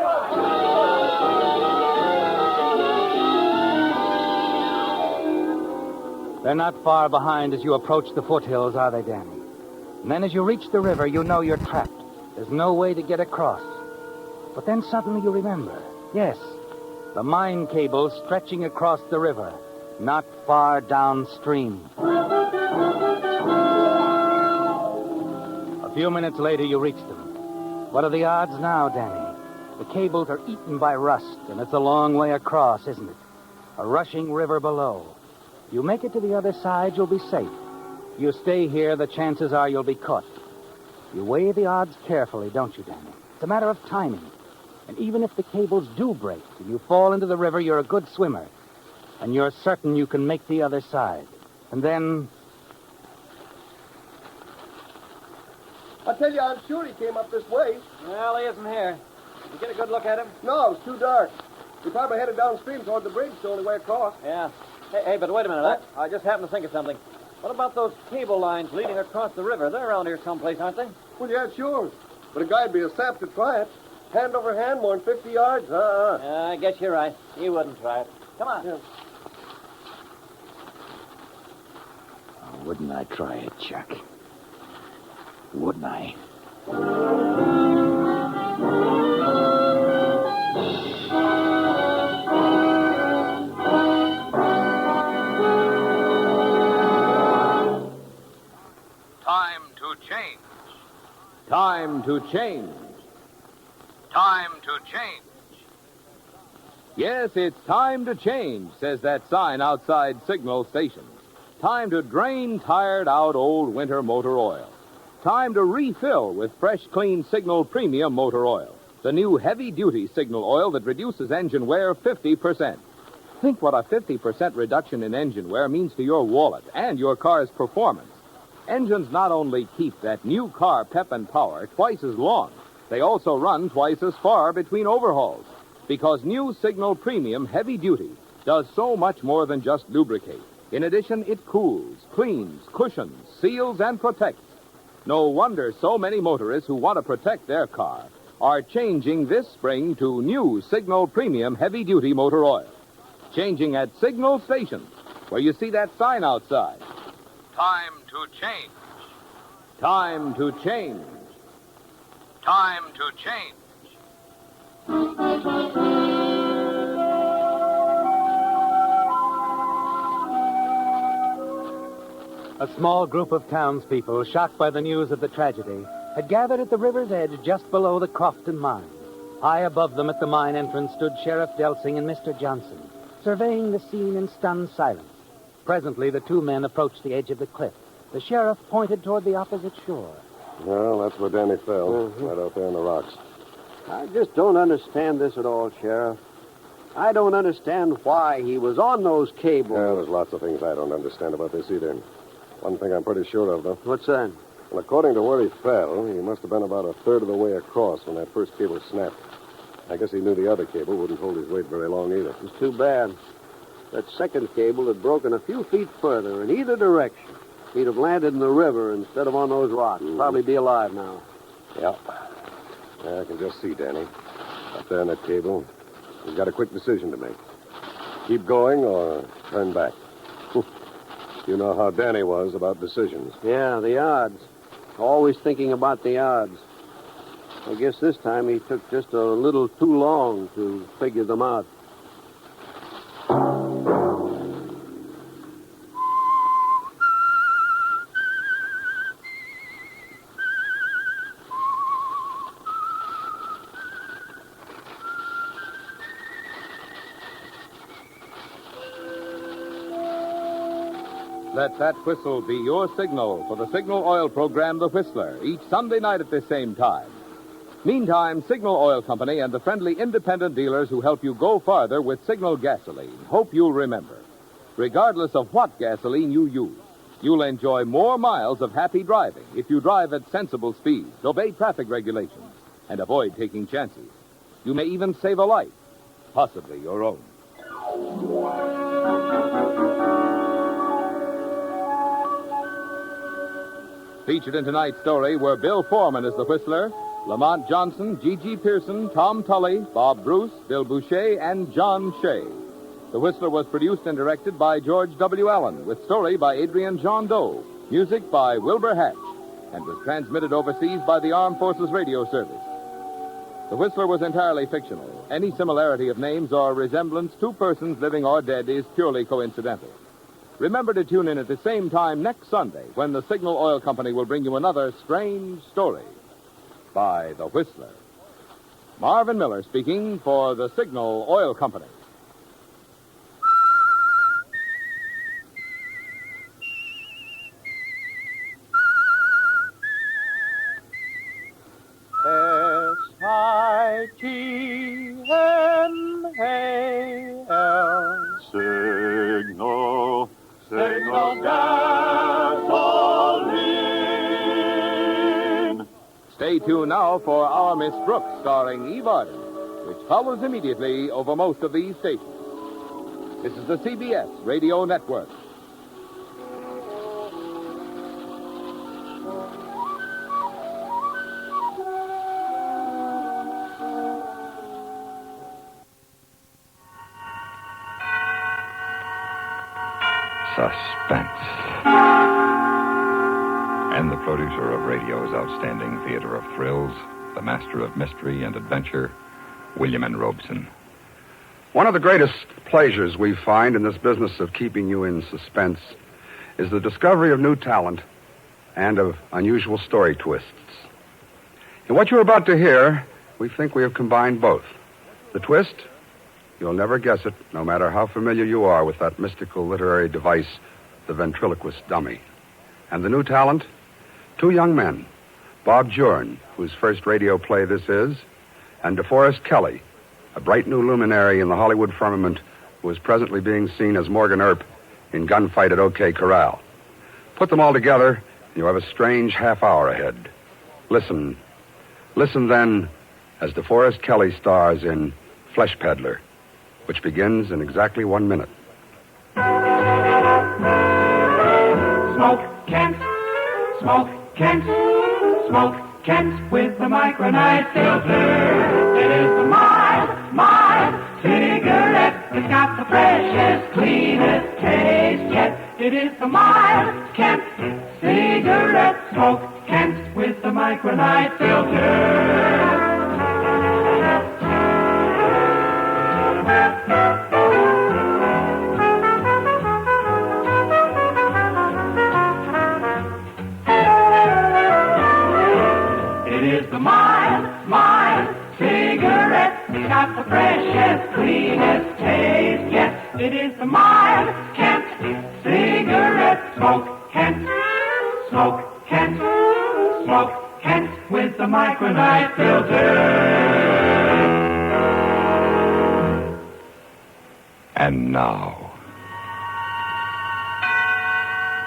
They're not far behind as you approach the foothills, are they, Danny? And then as you reach the river, you know you're trapped. There's no way to get across. But then suddenly you remember. Yes, the mine cable stretching across the river, not far downstream. A few minutes later, you reach them. What are the odds now, Danny? The cables are eaten by rust, and it's a long way across, isn't it? A rushing river below. You make it to the other side, you'll be safe. You stay here, the chances are you'll be caught. You weigh the odds carefully, don't you, Danny? It's a matter of timing. And even if the cables do break and you fall into the river, you're a good swimmer. And you're certain you can make the other side. And then... I tell you, I'm sure he came up this way. Well, he isn't here. Did you get a good look at him? No, it's too dark. He probably headed downstream toward the bridge, the only way across. Yeah. Hey, but wait a minute. I just happened to think of something. What about those cable lines leading across the river? They're around here someplace, aren't they? Well, yeah, sure. But a guy'd be a sap to try it. Hand over hand, more than 50 yards. I guess you're right. He wouldn't try it. Come on. Yeah. Oh, wouldn't I try it, Chuck? Wouldn't I? Time to change. Time to change. Time to change. Yes, it's time to change, says that sign outside signal stations. Time to drain tired out old winter motor oil. Time to refill with fresh, clean Signal Premium Motor Oil, the new heavy-duty Signal oil that reduces engine wear 50%. Think what a 50% reduction in engine wear means to your wallet and your car's performance. Engines not only keep that new car pep and power twice as long, they also run twice as far between overhauls, because new Signal Premium Heavy Duty does so much more than just lubricate. In addition, it cools, cleans, cushions, seals, and protects. No wonder so many motorists who want to protect their car are changing this spring to new Signal Premium Heavy Duty Motor Oil. Changing at Signal stations, where you see that sign outside. Time to change. Time to change. Time to change. A small group of townspeople, shocked by the news of the tragedy, had gathered at the river's edge just below the Crofton mine. High above them at the mine entrance stood Sheriff Delsing and Mr. Johnson, surveying the scene in stunned silence. Presently, the two men approached the edge of the cliff. The sheriff pointed toward the opposite shore. Well, that's where Danny fell, right out there in the rocks. I just don't understand this at all, Sheriff. I don't understand why he was on those cables. Yeah, there's lots of things I don't understand about this either. One thing I'm pretty sure of, though. What's that? Well, according to where he fell, he must have been about a third of the way across when that first cable snapped. I guess he knew the other cable wouldn't hold his weight very long either. It's too bad. That second cable had broken a few feet further in either direction. He'd have landed in the river instead of on those rocks. Probably be alive now. Yeah. I can just see Danny. Up there in that cable. He's got a quick decision to make. Keep going or turn back. You know how Danny was about decisions. Yeah, the odds. Always thinking about the odds. I guess this time he took just a little too long to figure them out. Let that whistle be your signal for the Signal Oil program, The Whistler, each Sunday night at this same time. Meantime, Signal Oil Company and the friendly independent dealers who help you go farther with Signal gasoline hope you'll remember. Regardless of what gasoline you use, you'll enjoy more miles of happy driving if you drive at sensible speeds, obey traffic regulations, and avoid taking chances. You may even save a life, possibly your own. Featured in tonight's story were Bill Foreman as the Whistler, Lamont Johnson, G.G. Pearson, Tom Tully, Bob Bruce, Bill Boucher, and John Shea. The Whistler was produced and directed by George W. Allen, with story by Adrian John Doe, music by Wilbur Hatch, and was transmitted overseas by the Armed Forces Radio Service. The Whistler was entirely fictional. Any similarity of names or resemblance to persons living or dead is purely coincidental. Remember to tune in at the same time next Sunday when the Signal Oil Company will bring you another strange story by The Whistler. Marvin Miller speaking for the Signal Oil Company. S-I-G-N-A-L Signal gasoline. Stay tuned now for Our Miss Brooks, starring Eve Arden, which follows immediately over most of these stations. This is the CBS Radio Network. Suspense. And the producer of radio's outstanding theater of thrills, the master of mystery and adventure, William N. Robeson. One of the greatest pleasures we find in this business of keeping you in suspense is the discovery of new talent and of unusual story twists. In what you're about to hear, we think we have combined both. The twist? You'll never guess it, no matter how familiar you are with that mystical literary device, the ventriloquist dummy. And the new talent? Two young men, Bob Jorn, whose first radio play this is, and DeForest Kelley, a bright new luminary in the Hollywood firmament who is presently being seen as Morgan Earp in Gunfight at OK Corral. Put them all together, and you have a strange half hour ahead. Listen. Listen, then, as DeForest Kelley stars in Fleshpeddler, which begins in exactly 1 minute. Smoke Kent, smoke Kent, smoke Kent with the micronite filter. It is the mild cigarette. It's got the freshest, cleanest taste yet. It is the mild Kent cigarette. Smoke Kent with the micronite filter. cigarette's got the freshest, cleanest taste. Yes, it is the mild Kent cigarette. Smoke Kent, smoke Kent, smoke Kent with the micronite filter. And now,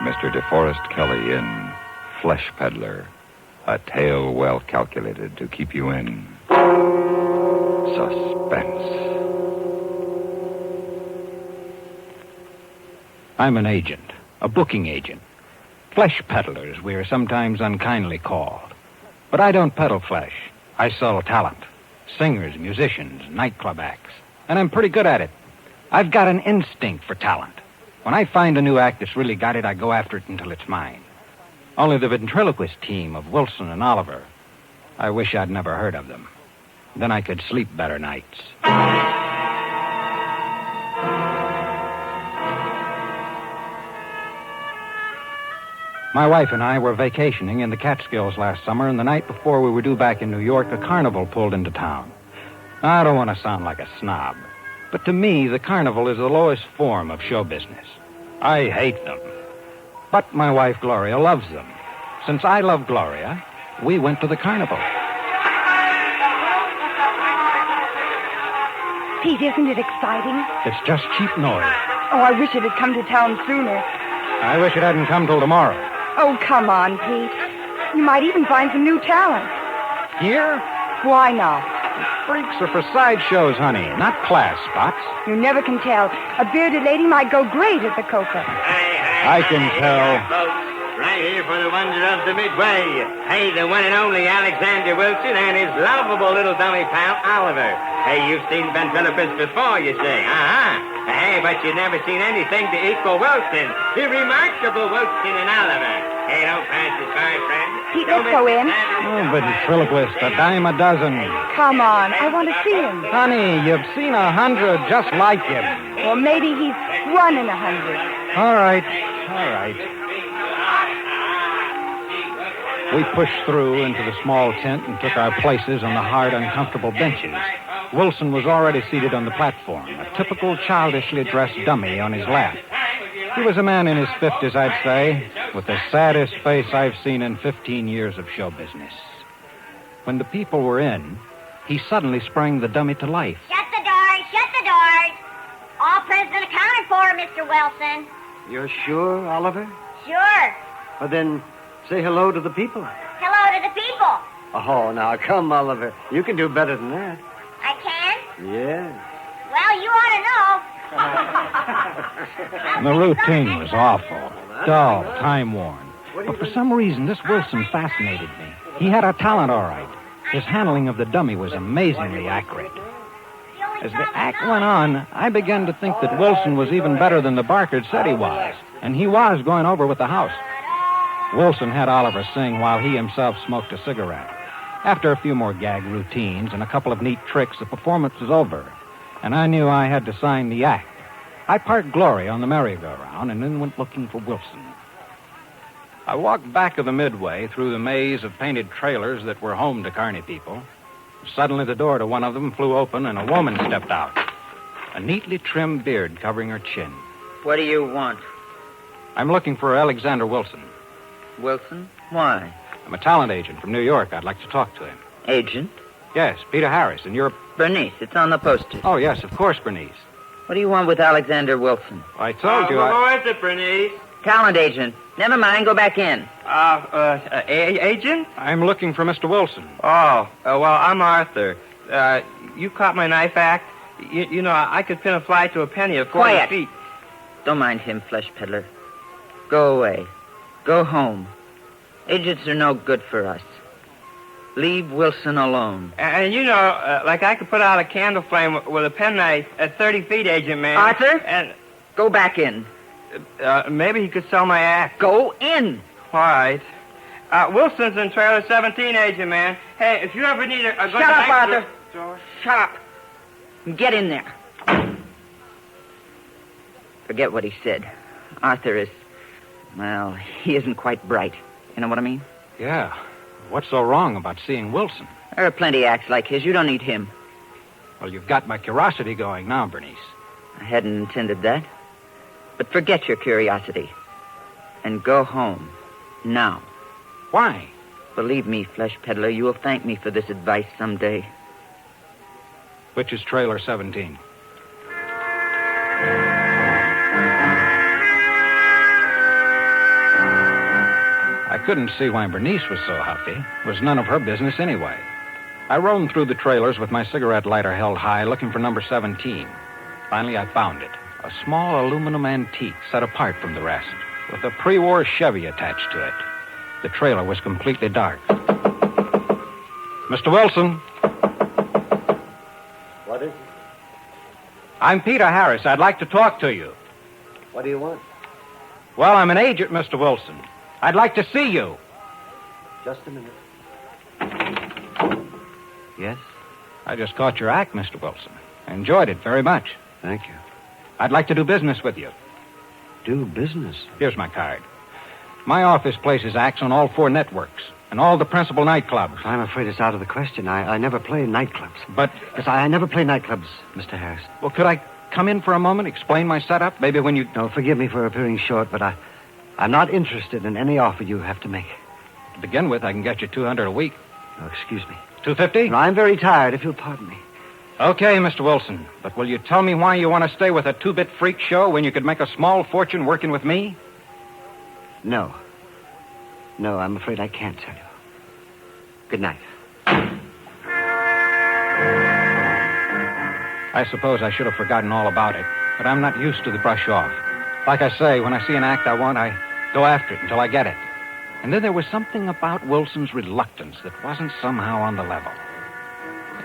Mr. DeForest Kelly in Fleshpeddler, a tale well calculated to keep you in suspense. I'm an agent, a booking agent. Flesh peddlers, we are sometimes unkindly called. But I don't peddle flesh. I sell talent. Singers, musicians, nightclub acts. And I'm pretty good at it. I've got an instinct for talent. When I find a new act that's really got it, I go after it until it's mine. Only the ventriloquist team of Wilson and Oliver, I wish I'd never heard of them. Then I could sleep better nights. My wife and I were vacationing in the Catskills last summer, and the night before we were due back in New York, a carnival pulled into town. I don't want to sound like a snob, but to me, the carnival is the lowest form of show business. I hate them. But my wife, Gloria, loves them. Since I love Gloria, we went to the carnival. Pete, isn't it exciting? It's just cheap noise. Oh, I wish it had come to town sooner. I wish it hadn't come till tomorrow. Oh, come on, Pete. You might even find some new talent. Here? Why not? Freaks are for sideshows, honey, not class spots. You never can tell. A bearded lady might go great at the Coca. I can tell. Right here for the wonder of the Midway. Hey, the one and only Alexander Wilson and his lovable little dummy pal, Oliver. Hey, you've seen ventriloquists before, you say. Uh-huh. Hey, but you've never seen anything to equal Wilson. The remarkable Wilson and Oliver. Hey, don't pass it by, friend. Pete, let's go in. Oh, ventriloquist, a dime a dozen. Come on, I want to see him. Honey, you've seen 100 just like him. Well, maybe he's 1 in 100. All right. We pushed through into the small tent and took our places on the hard, uncomfortable benches. Wilson was already seated on the platform, a typical childishly dressed dummy on his lap. He was a man in his 50s, I'd say, with the saddest face I've seen in 15 years of show business. When the people were in, he suddenly sprang the dummy to life. Shut the doors. All present accounted for, Mr. Wilson. You're sure, Oliver? Sure. Well, then, say hello to the people. Hello to the people. Oh, now, come, Oliver. You can do better than that. I can? Yeah. Well, you ought to know. The routine was awful, dull, time-worn. But for some reason, this Wilson fascinated me. He had a talent, all right. His handling of the dummy was amazingly accurate. As the act went on, I began to think that Wilson was even better than the Barkard said he was, and he was going over with the house. Wilson had Oliver sing while he himself smoked a cigarette. After a few more gag routines and a couple of neat tricks, the performance was over, and I knew I had to sign the act. I parked Gloria on the merry-go-round and then went looking for Wilson. I walked back of the Midway through the maze of painted trailers that were home to carny people. Suddenly, the door to one of them flew open, and a woman stepped out, a neatly trimmed beard covering her chin. What do you want? I'm looking for Alexander Wilson. Wilson? Why? I'm a talent agent from New York. I'd like to talk to him. Agent? Yes, Peter Harris, and you're... Bernice. It's on the poster. Oh, yes, of course, Bernice. What do you want with Alexander Wilson? I told you Who is it, Bernice? Talent agent. Never mind, go back in. Agent? I'm looking for Mr. Wilson. Well, I'm Arthur. You caught my knife act? You know, I could pin a fly to a penny of 40 Quiet. feet. Don't mind him, flesh peddler. Go away. Go home. Agents are no good for us. Leave Wilson alone. And you know, like I could put out a candle flame with a penknife at 30 feet, Agent Man. Arthur? And go back in. Maybe he could sell my act. Go in. All right. Wilson's in trailer 17, Agent Man. Hey, if you ever need a good... Shut up, night... Arthur. Shut up. Get in there. Forget what he said. Arthur is... Well, he isn't quite bright. You know what I mean? Yeah. What's so wrong about seeing Wilson? There are plenty acts like his. You don't need him. Well, you've got my curiosity going now, Bernice. I hadn't intended that. But forget your curiosity. And go home. Now. Why? Believe me, Fleshpeddler, you will thank me for this advice someday. Which is trailer 17? I couldn't see why Bernice was so huffy. It was none of her business anyway. I roamed through the trailers with my cigarette lighter held high, looking for number 17. Finally, I found it. A small aluminum antique set apart from the rest, with a pre-war Chevy attached to it. The trailer was completely dark. Mr. Wilson. What is it? I'm Peter Harris. I'd like to talk to you. What do you want? Well, I'm an agent, Mr. Wilson. I'd like to see you. Just a minute. Yes? I just caught your act, Mr. Wilson. I enjoyed it very much. Thank you. I'd like to do business with you. Do business? Here's my card. My office places acts on all 4 networks and all the principal nightclubs. I'm afraid it's out of the question. I never play nightclubs. But... Yes, I never play nightclubs, Mr. Harris. Well, could I come in for a moment, explain my setup? Maybe when you... No, forgive me for appearing short, but I'm not interested in any offer you have to make. To begin with, I can get you $200 a week. Oh, excuse me. $250? No, I'm very tired, if you'll pardon me. Okay, Mr. Wilson. But will you tell me why you want to stay with a 2-bit freak show when you could make a small fortune working with me? No. No, I'm afraid I can't tell you. Good night. I suppose I should have forgotten all about it, but I'm not used to the brush off. Like I say, when I see an act I want, I go after it until I get it. And then there was something about Wilson's reluctance that wasn't somehow on the level.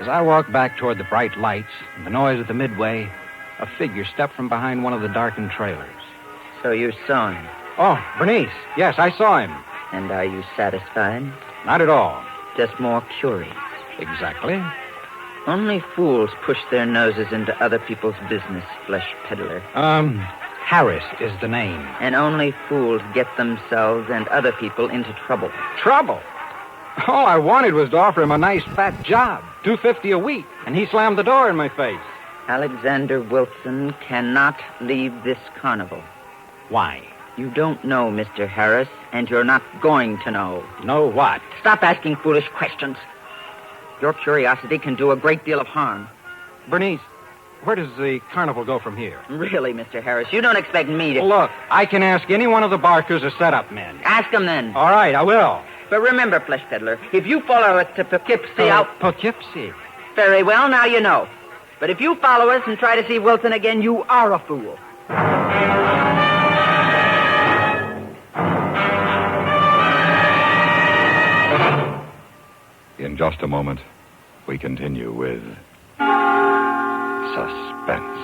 As I walked back toward the bright lights and the noise of the midway, a figure stepped from behind one of the darkened trailers. So you saw him? Oh, Bernice. Yes, I saw him. And are you satisfied? Not at all. Just more curious. Exactly. Only fools push their noses into other people's business, Fleshpeddler. Harris is the name. And only fools get themselves and other people into trouble. Trouble? All I wanted was to offer him a nice fat job, $250 a week, and he slammed the door in my face. Alexander Wilson cannot leave this carnival. Why? You don't know, Mr. Harris, and you're not going to know. Know what? Stop asking foolish questions. Your curiosity can do a great deal of harm. Bernice, where does the carnival go from here? Really, Mr. Harris, you don't expect me to... Look, I can ask any one of the Barkers or setup-men. Ask them then. All right, I will. But remember, Fleshpeddler, if you follow us to Poughkeepsie, Poughkeepsie? Very well, now you know. But if you follow us and try to see Wilson again, you are a fool. In just a moment, we continue with Suspense.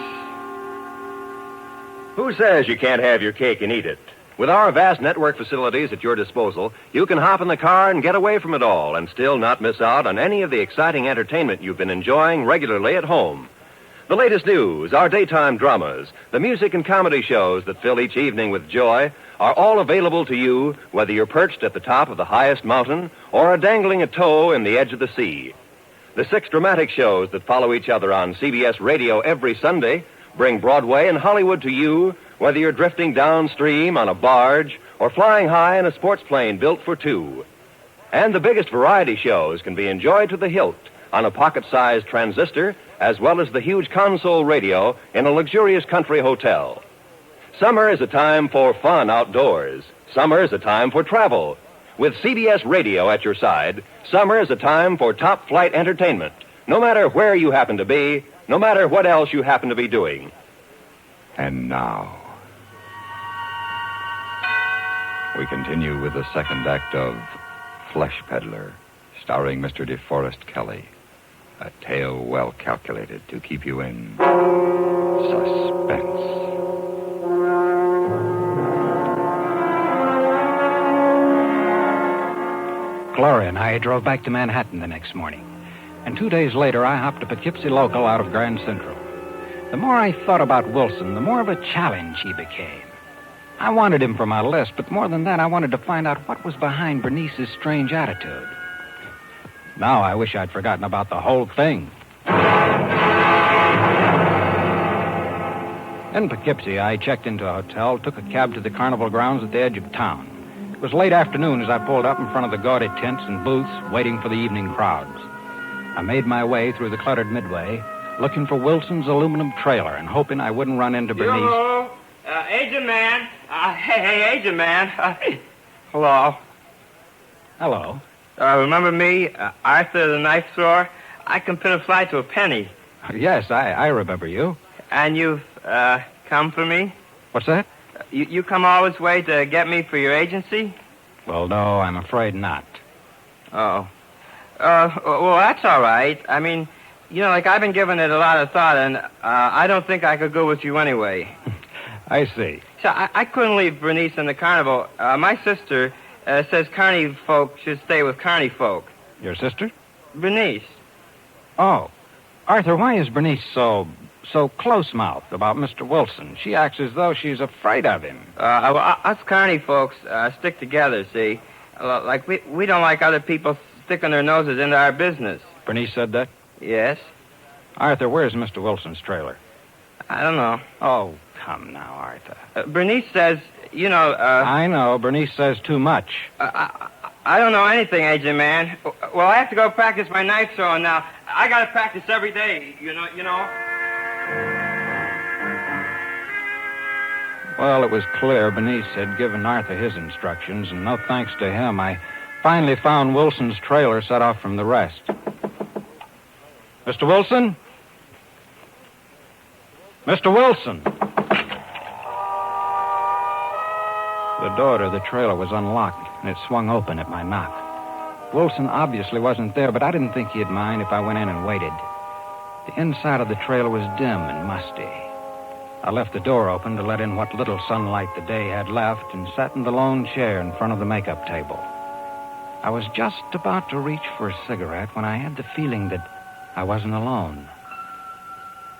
Who says you can't have your cake and eat it? With our vast network facilities at your disposal, you can hop in the car and get away from it all and still not miss out on any of the exciting entertainment you've been enjoying regularly at home. The latest news, our daytime dramas, the music and comedy shows that fill each evening with joy are all available to you whether you're perched at the top of the highest mountain or are dangling a toe in the edge of the sea. The 6 dramatic shows that follow each other on CBS Radio every Sunday bring Broadway and Hollywood to you whether you're drifting downstream on a barge or flying high in a sports plane built for 2. And the biggest variety shows can be enjoyed to the hilt on a pocket-sized transistor as well as the huge console radio in a luxurious country hotel. Summer is a time for fun outdoors. Summer is a time for travel. With CBS Radio at your side, summer is a time for top-flight entertainment, no matter where you happen to be, no matter what else you happen to be doing. And now, we continue with the second act of Fleshpeddler, starring Mr. DeForest Kelley. A tale well calculated to keep you in suspense. Gloria and I drove back to Manhattan the next morning. And 2 days later, I hopped a Poughkeepsie local out of Grand Central. The more I thought about Wilson, the more of a challenge he became. I wanted him for my list, but more than that, I wanted to find out what was behind Bernice's strange attitude. Now I wish I'd forgotten about the whole thing. In Poughkeepsie, I checked into a hotel, took a cab to the carnival grounds at the edge of town. It was late afternoon as I pulled up in front of the gaudy tents and booths, waiting for the evening crowds. I made my way through the cluttered midway, looking for Wilson's aluminum trailer and hoping I wouldn't run into Bernice. Hello, agent man. Hey, agent man. Hello. Hello. Remember me, Arthur the knife thrower? I can pin a fly to a penny. Yes, I remember you. And you've come for me? What's that? You come all this way to get me for your agency? Well, no, I'm afraid not. Oh. Well, that's all right. I mean, like I've been giving it a lot of thought, and I don't think I could go with you anyway. I see. So I couldn't leave Bernice in the carnival. My sister says carny folk should stay with carny folk. Your sister? Bernice. Oh. Arthur, why is Bernice so close-mouthed about Mr. Wilson? She acts as though she's afraid of him. Well, us carny folks stick together, see? Like, we don't like other people sticking their noses into our business. Bernice said that? Yes. Arthur, where's Mr. Wilson's trailer? I don't know. Oh, come now, Arthur. Bernice says, I know. Bernice says too much. I don't know anything, agent man. Well, I have to go practice my knife throwing now. I got to practice every day, you know. Well, it was clear Bernice had given Arthur his instructions, and no thanks to him, I finally found Wilson's trailer set off from the rest. Mr. Wilson? Mr. Wilson! The door to the trailer was unlocked, and it swung open at my knock. Wilson obviously wasn't there, but I didn't think he'd mind if I went in and waited. The inside of the trailer was dim and musty. I left the door open to let in what little sunlight the day had left and sat in the lone chair in front of the makeup table. I was just about to reach for a cigarette when I had the feeling that I wasn't alone.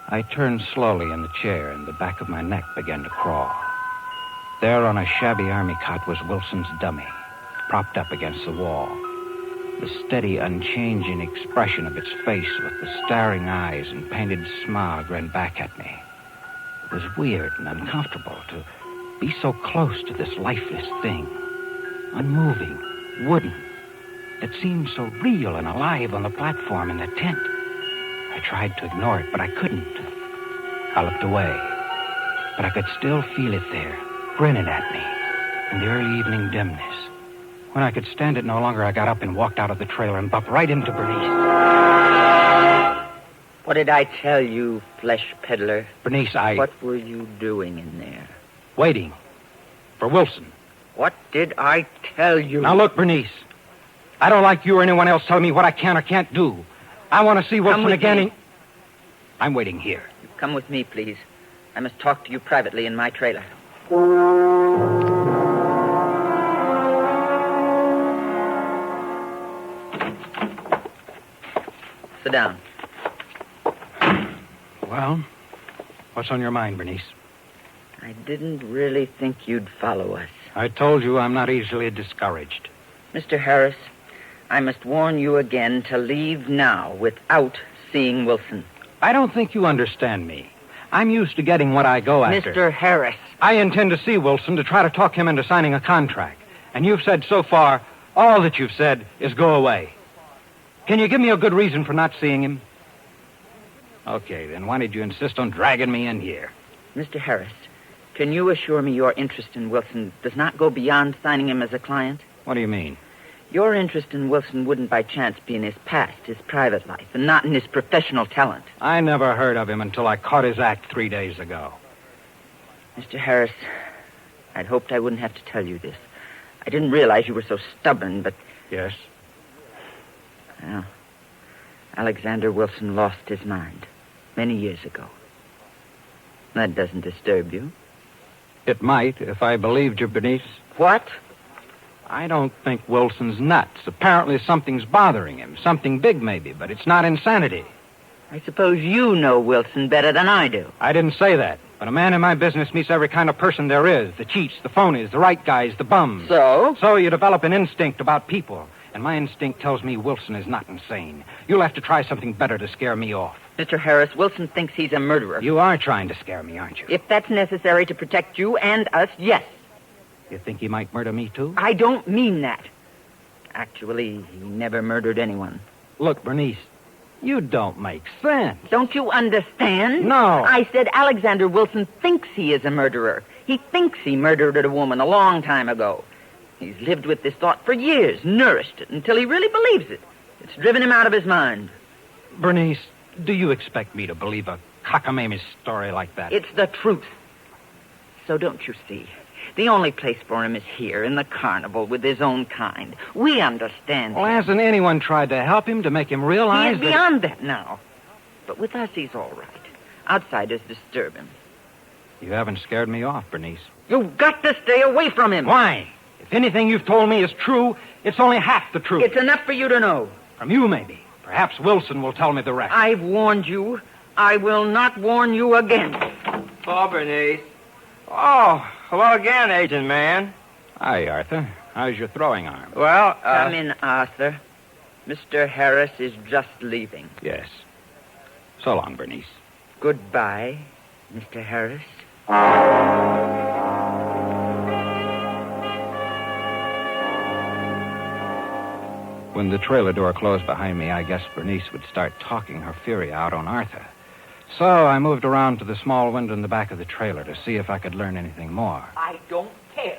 I turned slowly in the chair, and the back of my neck began to crawl. There on a shabby army cot was Wilson's dummy, propped up against the wall. The steady, unchanging expression of its face with the staring eyes and painted smile grinned back at me. It was weird and uncomfortable to be so close to this lifeless thing. Unmoving, wooden. It seemed so real and alive on the platform in the tent. I tried to ignore it, but I couldn't. I looked away, but I could still feel it there, grinning at me in the early evening dimness. When I could stand it no longer, I got up and walked out of the trailer and bumped right into Bernice. What did I tell you, Fleshpeddler? Bernice, What were you doing in there? Waiting. For Wilson. What did I tell you? Now, look, Bernice. I don't like you or anyone else telling me what I can or can't do. I want to see Wilson again. I'm waiting here. Come with me, please. I must talk to you privately in my trailer. Sit down. Well, what's on your mind, Bernice? I didn't really think you'd follow us. I told you I'm not easily discouraged. Mr. Harris, I must warn you again to leave now without seeing Wilson. I don't think you understand me. I'm used to getting what I go after. Mr. Harris. I intend to see Wilson to try to talk him into signing a contract. And you've said so far, all that you've said is go away. Can you give me a good reason for not seeing him? Okay, then why did you insist on dragging me in here? Mr. Harris, can you assure me your interest in Wilson does not go beyond signing him as a client? What do you mean? Your interest in Wilson wouldn't by chance be in his past, his private life, and not in his professional talent. I never heard of him until I caught his act 3 days ago. Mr. Harris, I'd hoped I wouldn't have to tell you this. I didn't realize you were so stubborn, but... Yes? Well, Alexander Wilson lost his mind many years ago. That doesn't disturb you? It might, if I believed you, Bernice. What? I don't think Wilson's nuts. Apparently something's bothering him. Something big, maybe, but it's not insanity. I suppose you know Wilson better than I do. I didn't say that. But a man in my business meets every kind of person there is. The cheats, the phonies, the right guys, the bums. So? So you develop an instinct about people. And my instinct tells me Wilson is not insane. You'll have to try something better to scare me off. Mr. Harris, Wilson thinks he's a murderer. You are trying to scare me, aren't you? If that's necessary to protect you and us, yes. You think he might murder me, too? I don't mean that. Actually, he never murdered anyone. Look, Bernice, you don't make sense. Don't you understand? No. I said Alexander Wilson thinks he is a murderer. He thinks he murdered a woman a long time ago. He's lived with this thought for years, nourished it, until he really believes it. It's driven him out of his mind. Bernice, do you expect me to believe a cockamamie story like that? It's the truth. So don't you see? The only place for him is here, in the carnival, with his own kind. We understand. Well, hasn't anyone tried to help him, to make him realize He is beyond that now. But with us, he's all right. Outsiders disturb him. You haven't scared me off, Bernice. You've got to stay away from him. Why? If anything you've told me is true, it's only half the truth. It's enough for you to know. From you, maybe. Perhaps Wilson will tell me the rest. I've warned you. I will not warn you again. Oh, Bernice. Oh, hello again, Agent Man. Hi, Arthur. How's your throwing arm? Well, Come in, Arthur. Mr. Harris is just leaving. Yes. So long, Bernice. Goodbye, Mr. Harris. When the trailer door closed behind me, I guessed Bernice would start talking her fury out on Arthur. So I moved around to the small window in the back of the trailer to see if I could learn anything more. I don't care.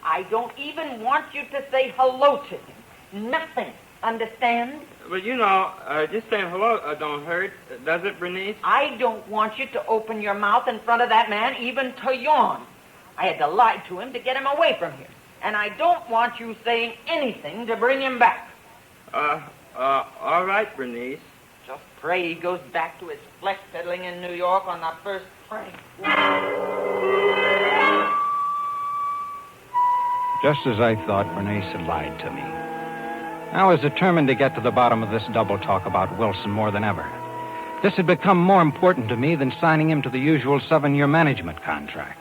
I don't even want you to say hello to him. Nothing. Understand? But just saying hello don't hurt, does it, Bernice? I don't want you to open your mouth in front of that man, even to yawn. I had to lie to him to get him away from here. And I don't want you saying anything to bring him back. All right, Bernice. Just pray he goes back to his flesh peddling in New York on the first train. Just as I thought, Bernice had lied to me. I was determined to get to the bottom of this double talk about Wilson more than ever. This had become more important to me than signing him to the usual 7-year management contract.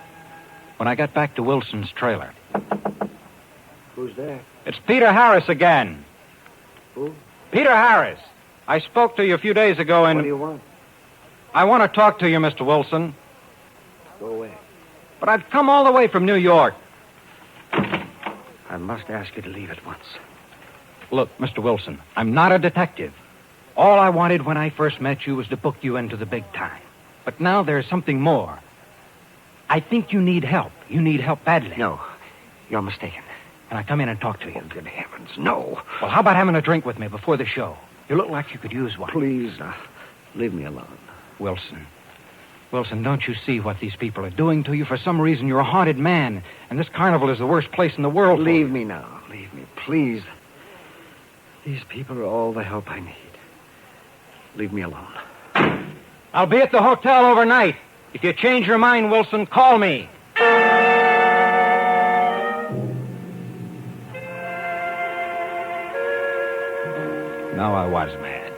When I got back to Wilson's trailer... Who's there? It's Peter Harris again. Who? Peter Harris. I spoke to you a few days ago and... What do you want? I want to talk to you, Mr. Wilson. Go away. But I've come all the way from New York. I must ask you to leave at once. Look, Mr. Wilson, I'm not a detective. All I wanted when I first met you was to book you into the big time. But now there's something more. I think you need help. You need help badly. No, you're mistaken. Can I come in and talk to you? Oh, good heavens, no. Well, how about having a drink with me before the show? You look like you could use one. Please, leave me alone. Wilson, don't you see what these people are doing to you? For some reason, you're a haunted man, and this carnival is the worst place in the world. Leave me now. Leave me, please. These people are all the help I need. Leave me alone. I'll be at the hotel overnight. If you change your mind, Wilson, call me. No, I was mad.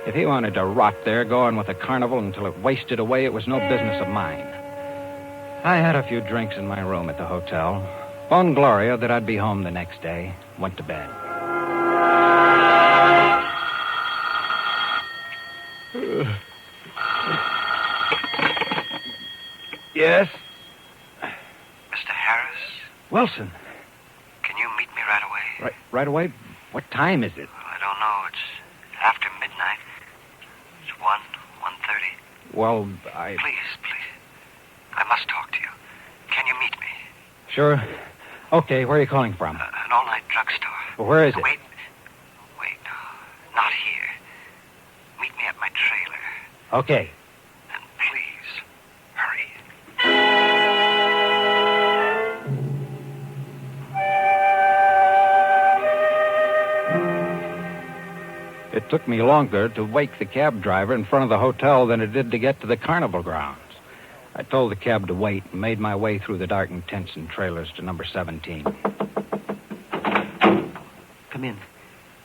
If he wanted to rot there, go on with the carnival until it wasted away, it was no business of mine. I had a few drinks in my room at the hotel, phoned Gloria that I'd be home the next day, went to bed. Yes? Mr. Harris? Wilson. Can you meet me right away? Right away? What time is it? I don't know. It's after midnight. It's 1:30. Well, Please. I must talk to you. Can you meet me? Sure. Okay, where are you calling from? An all-night drugstore. Well, where is it? Wait. Not here. Meet me at my trailer. Okay. And please, hurry. It took me longer to wake the cab driver in front of the hotel than it did to get to the carnival grounds. I told the cab to wait and made my way through the darkened tents and trailers to number 17. Come in.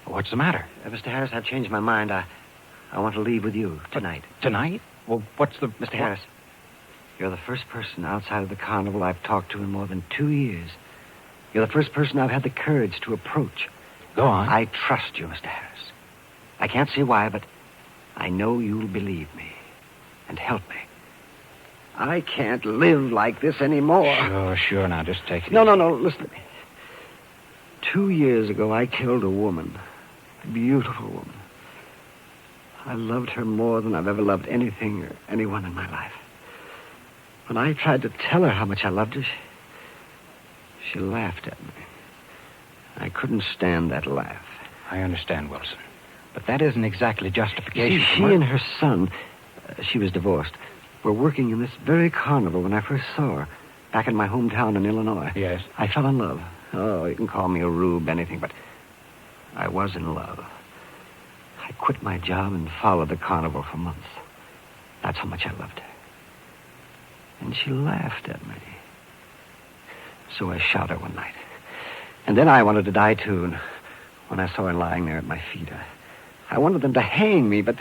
What's the matter? Mr. Harris, I've changed my mind. I want to leave with you tonight. Tonight? Well, what's the... Mr. Harris, you're the first person outside of the carnival I've talked to in more than 2 years. You're the first person I've had the courage to approach. Go on. I trust you, Mr. Harris. I can't see why, but I know you'll believe me and help me. I can't live like this anymore. Sure. Now, just take it No, easy. no. Listen to me. 2 years ago, I killed a woman. A beautiful woman. I loved her more than I've ever loved anything or anyone in my life. When I tried to tell her how much I loved her, she laughed at me. I couldn't stand that laugh. I understand, Wilson. But that isn't exactly justification. See, she and her son, she was divorced, were working in this very carnival when I first saw her, back in my hometown in Illinois. Yes. I fell in love. Oh, you can call me a rube, anything, but I was in love. I quit my job and followed the carnival for months. That's how much I loved her. And she laughed at me. So I shot her one night. And then I wanted to die, too. And when I saw her lying there at my feet, I wanted them to hang me, but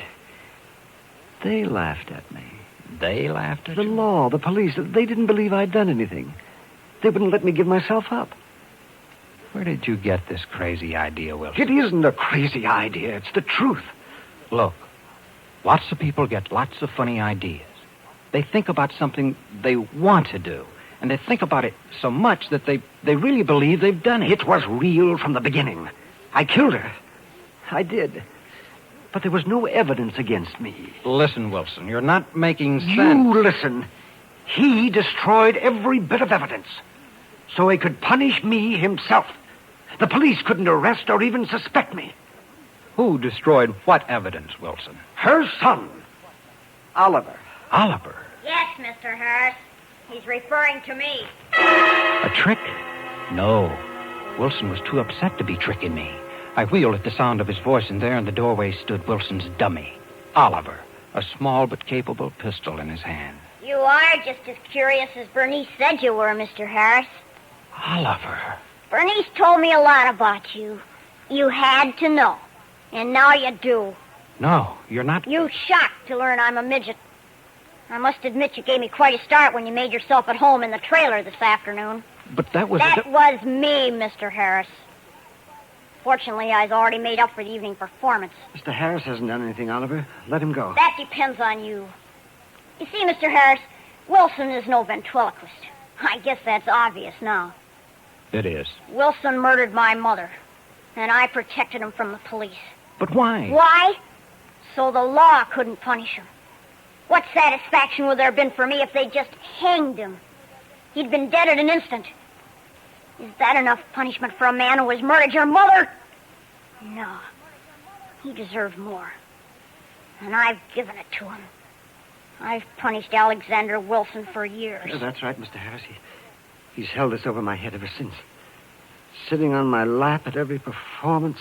they laughed at me. They laughed at you? The law, the police, they didn't believe I'd done anything. They wouldn't let me give myself up. Where did you get this crazy idea, Wilson? It isn't a crazy idea. It's the truth. Look, lots of people get lots of funny ideas. They think about something they want to do, and they think about it so much that they really believe they've done it. It was real from the beginning. I killed her. I did. But there was no evidence against me. Listen, Wilson, you're not making sense. You listen. He destroyed every bit of evidence so he could punish me himself. The police couldn't arrest or even suspect me. Who destroyed what evidence, Wilson? Her son, Oliver. Oliver? Yes, Mr. Harris. He's referring to me. A trick? No. Wilson was too upset to be tricking me. I wheeled at the sound of his voice, and there in the doorway stood Wilson's dummy, Oliver, a small but capable pistol in his hand. You are just as curious as Bernice said you were, Mr. Harris. Oliver. Bernice told me a lot about you. You had to know. And now you do. No, you're not... You shocked to learn I'm a midget. I must admit you gave me quite a start when you made yourself at home in the trailer this afternoon. But that was... That was me, Mr. Harris. Fortunately, I've already made up for the evening performance. Mr. Harris hasn't done anything, Oliver. Let him go. That depends on you. You see, Mr. Harris, Wilson is no ventriloquist. I guess that's obvious now. It is. Wilson murdered my mother, and I protected him from the police. But why? Why? So the law couldn't punish him. What satisfaction would there have been for me if they just hanged him? He'd been dead in an instant. Is that enough punishment for a man who has murdered your mother? No. He deserved more. And I've given it to him. I've punished Alexander Wilson for years. Yeah, that's right, Mr. Harris. He's held this over my head ever since. Sitting on my lap at every performance,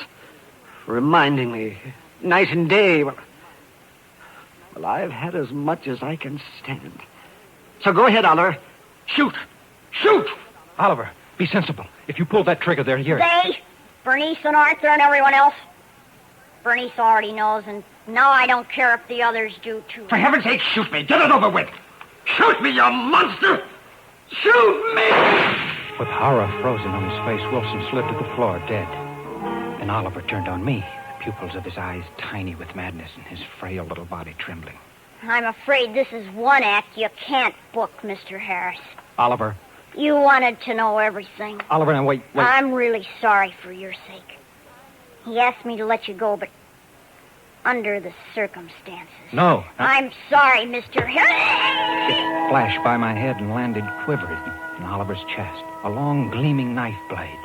reminding me, night and day. Well, I've had as much as I can stand. So go ahead, Oliver. Shoot! Shoot! Oliver, be sensible. If you pull that trigger, they'll hear it. They? Bernice and Arthur and everyone else? Bernice already knows, and now I don't care if the others do, too. For heaven's sake, shoot me. Get it over with. Shoot me, you monster! Shoot me! With horror frozen on his face, Wilson slid to the floor, dead. And Oliver turned on me, the pupils of his eyes tiny with madness and his frail little body trembling. I'm afraid this is one act you can't book, Mr. Harris. Oliver. You wanted to know everything. Oliver, now wait. I'm really sorry for your sake. He asked me to let you go, but under the circumstances. No. I'm sorry, Mr. Harris. It flashed by my head and landed quivering in Oliver's chest, a long, gleaming knife blade.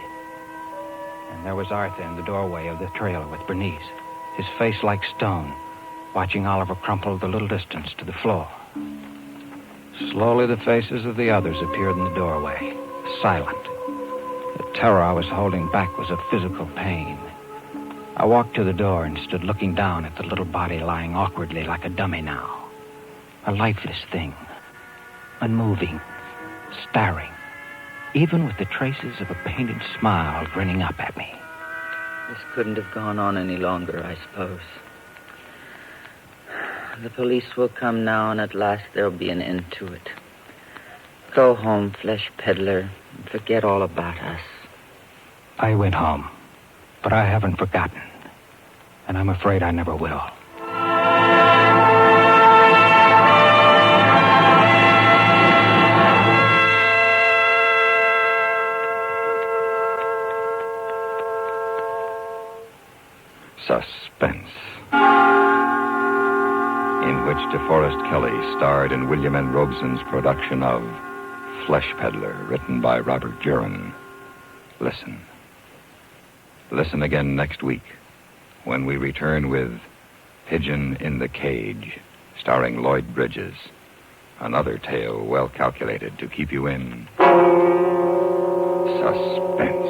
And there was Arthur in the doorway of the trailer with Bernice, his face like stone, watching Oliver crumple the little distance to the floor. Slowly, the faces of the others appeared in the doorway, silent. The terror I was holding back was a physical pain. I walked to the door and stood looking down at the little body lying awkwardly like a dummy now. A lifeless thing, unmoving, staring, even with the traces of a painted smile grinning up at me. This couldn't have gone on any longer, I suppose. The police will come now, and at last there'll be an end to it. Go home, Fleshpeddler, and forget all about us. I went home. But I haven't forgotten. And I'm afraid I never will. Suspense, in which DeForest Kelley starred in William N. Robeson's production of Fleshpeddler, written by Robert Giron. Listen. Listen again next week when we return with Pigeon in the Cage, starring Lloyd Bridges. Another tale well calculated to keep you in suspense.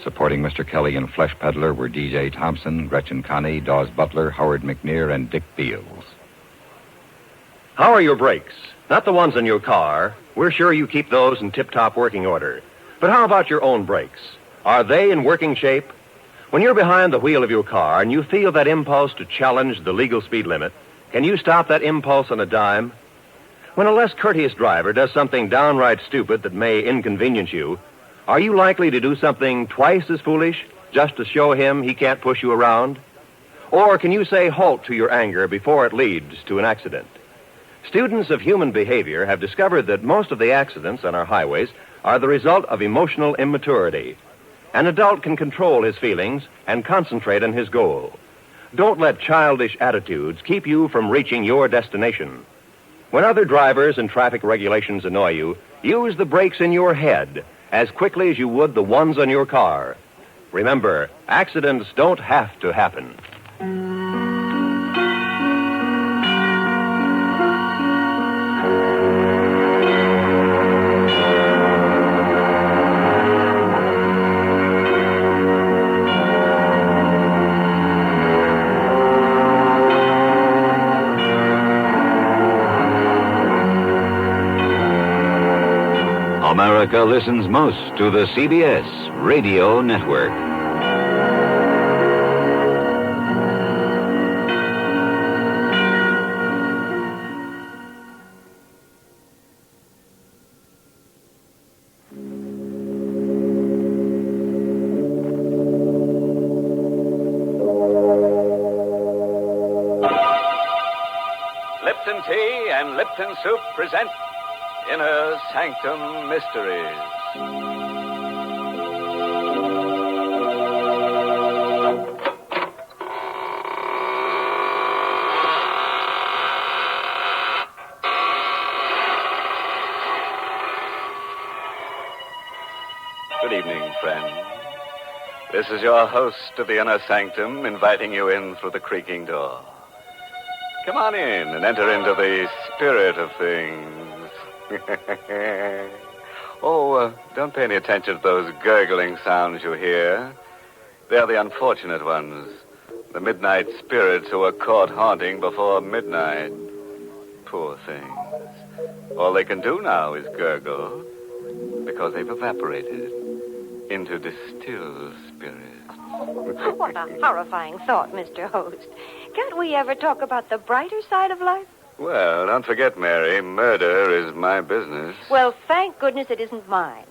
Supporting Mr. Kelley in Fleshpeddler were D.J. Thompson, Gretchen Connie, Dawes Butler, Howard McNear, and Dick Beals. How are your brakes? Not the ones in your car. We're sure you keep those in tip-top working order. But how about your own brakes? Are they in working shape? When you're behind the wheel of your car and you feel that impulse to challenge the legal speed limit, can you stop that impulse on a dime? When a less courteous driver does something downright stupid that may inconvenience you, are you likely to do something twice as foolish just to show him he can't push you around? Or can you say halt to your anger before it leads to an accident? Students of human behavior have discovered that most of the accidents on our highways are the result of emotional immaturity. An adult can control his feelings and concentrate on his goal. Don't let childish attitudes keep you from reaching your destination. When other drivers and traffic regulations annoy you, use the brakes in your head as quickly as you would the ones on your car. Remember, accidents don't have to happen. America listens most to the CBS Radio Network. Lipton Tea and Lipton Soup present Inner Sanctum Mysteries. Good evening, friend. This is your host of the Inner Sanctum inviting you in through the creaking door. Come on in and enter into the spirit of things. Don't pay any attention to those gurgling sounds you hear. They're the unfortunate ones. The midnight spirits who are caught haunting before midnight. Poor things. All they can do now is gurgle because they've evaporated into distilled spirits. What a horrifying thought, Mr. Host. Can't we ever talk about the brighter side of life? Well, don't forget, Mary, murder is my business. Well, thank goodness it isn't mine.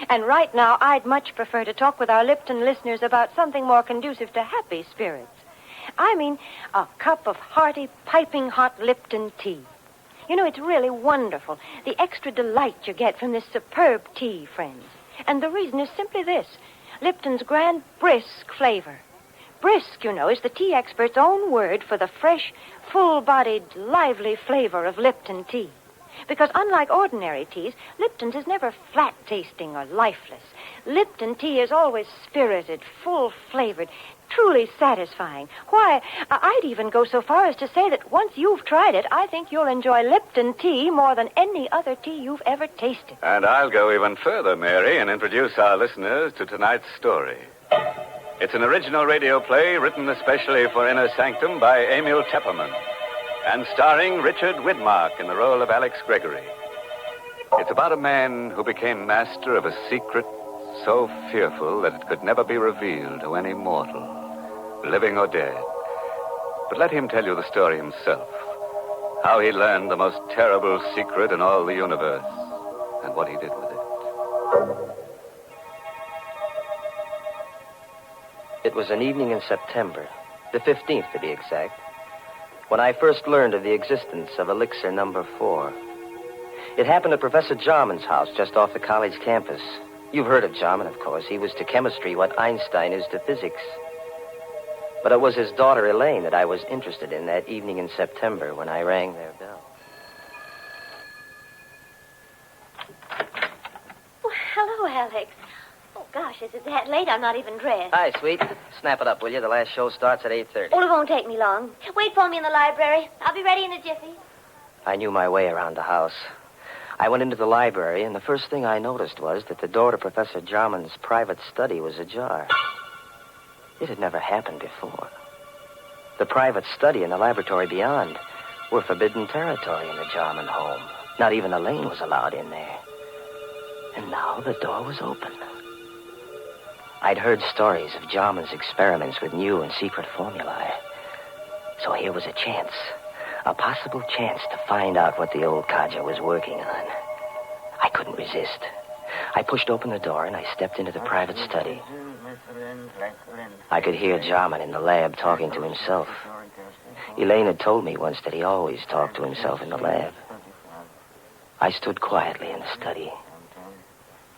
And right now, I'd much prefer to talk with our Lipton listeners about something more conducive to happy spirits. I mean, a cup of hearty, piping hot Lipton tea. You know, it's really wonderful, the extra delight you get from this superb tea, friends. And the reason is simply this: Lipton's grand brisk flavor. Brisk, you know, is the tea expert's own word for the fresh, full-bodied, lively flavor of Lipton tea. Because unlike ordinary teas, Lipton's is never flat-tasting or lifeless. Lipton tea is always spirited, full-flavored, truly satisfying. Why, I'd even go so far as to say that once you've tried it, I think you'll enjoy Lipton tea more than any other tea you've ever tasted. And I'll go even further, Mary, and introduce our listeners to tonight's story. It's an original radio play written especially for Inner Sanctum by Emil Tepperman and starring Richard Widmark in the role of Alex Gregory. It's about a man who became master of a secret so fearful that it could never be revealed to any mortal, living or dead. But let him tell you the story himself, how he learned the most terrible secret in all the universe and what he did with it. It was an evening in September, the 15th to be exact, when I first learned of the existence of elixir number 4. It happened at Professor Jarman's house just off the college campus. You've heard of Jarman, of course. He was to chemistry what Einstein is to physics. But it was his daughter, Elaine, that I was interested in that evening in September when I rang their bell. Oh, hello, Alex. Oh, gosh, is it that late? I'm not even dressed. Hi, sweet. Snap it up, will you? The last show starts at 8:30. Oh, it won't take me long. Wait for me in the library. I'll be ready in a jiffy. I knew my way around the house. I went into the library, and the first thing I noticed was that the door to Professor Jarman's private study was ajar. It had never happened before. The private study and the laboratory beyond were forbidden territory in the Jarman home. Not even Elaine was allowed in there. And now the door was open. I'd heard stories of Jarman's experiments with new and secret formulae. So here was a chance. A possible chance to find out what the old codger was working on. I couldn't resist. I pushed open the door and I stepped into the private study. I could hear Jarman in the lab talking to himself. Elaine had told me once that he always talked to himself in the lab. I stood quietly in the study,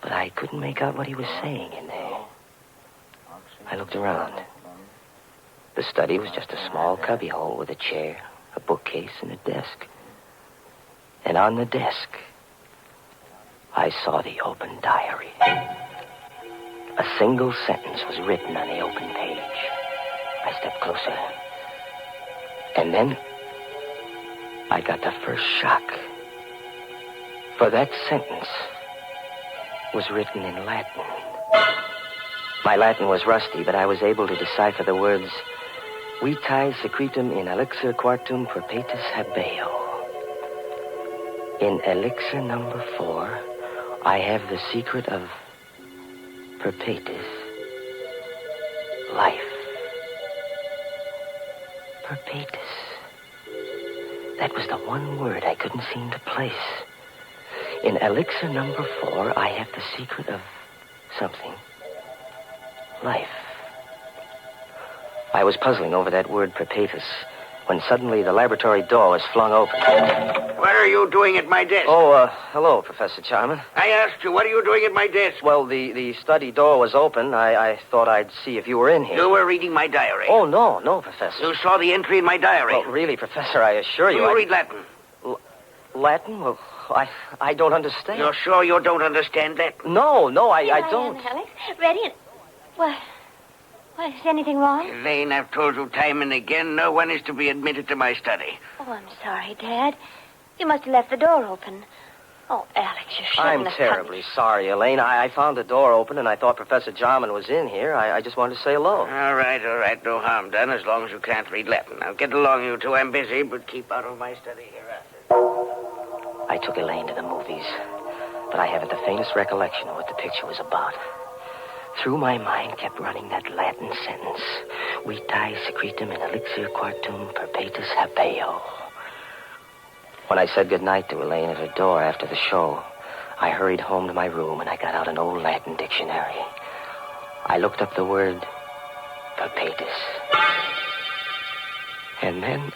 but I couldn't make out what he was saying in there. I looked around. The study was just a small cubbyhole with a chair, a bookcase, and a desk. And on the desk, I saw the open diary. A single sentence was written on the open page. I stepped closer. And then I got the first shock. For that sentence was written in Latin. My Latin was rusty, but I was able to decipher the words, Vitae secretum in elixir quartum perpetus habeo. In elixir number 4, I have the secret of perpetus life. Perpetus. That was the one word I couldn't seem to place. In elixir number 4, I have the secret of something. Life. I was puzzling over that word perpetus when suddenly the laboratory door was flung open. What are you doing at my desk? Oh, hello, Professor Jarman. I asked you, what are you doing at my desk? Well, the study door was open. I thought I'd see if you were in here. You were reading my diary. Oh, no, Professor. You saw the entry in my diary. Well, really, Professor, I assure you. Do you read Latin? Latin? Well, I don't understand. You're sure you don't understand Latin? No, I don't. Am, Alex. Ready and... What, is anything wrong? Elaine, I've told you time and again, no one is to be admitted to my study. Oh, I'm sorry, Dad. You must have left the door open. Oh, Alex, you shouldn't I'm terribly sorry, Elaine. I found the door open, and I thought Professor Jarman was in here. I just wanted to say hello. All right. No harm done, as long as you can't read Latin. Now, get along, you two. I'm busy, but keep out of my study hereafter. I took Elaine to the movies, but I haven't the faintest recollection of what the picture was about. Through my mind kept running that Latin sentence, Vitae secretum in elixir quartum perpetus habeo. When I said goodnight to Elaine at her door after the show, I hurried home to my room and I got out an old Latin dictionary. I looked up the word perpetus. And then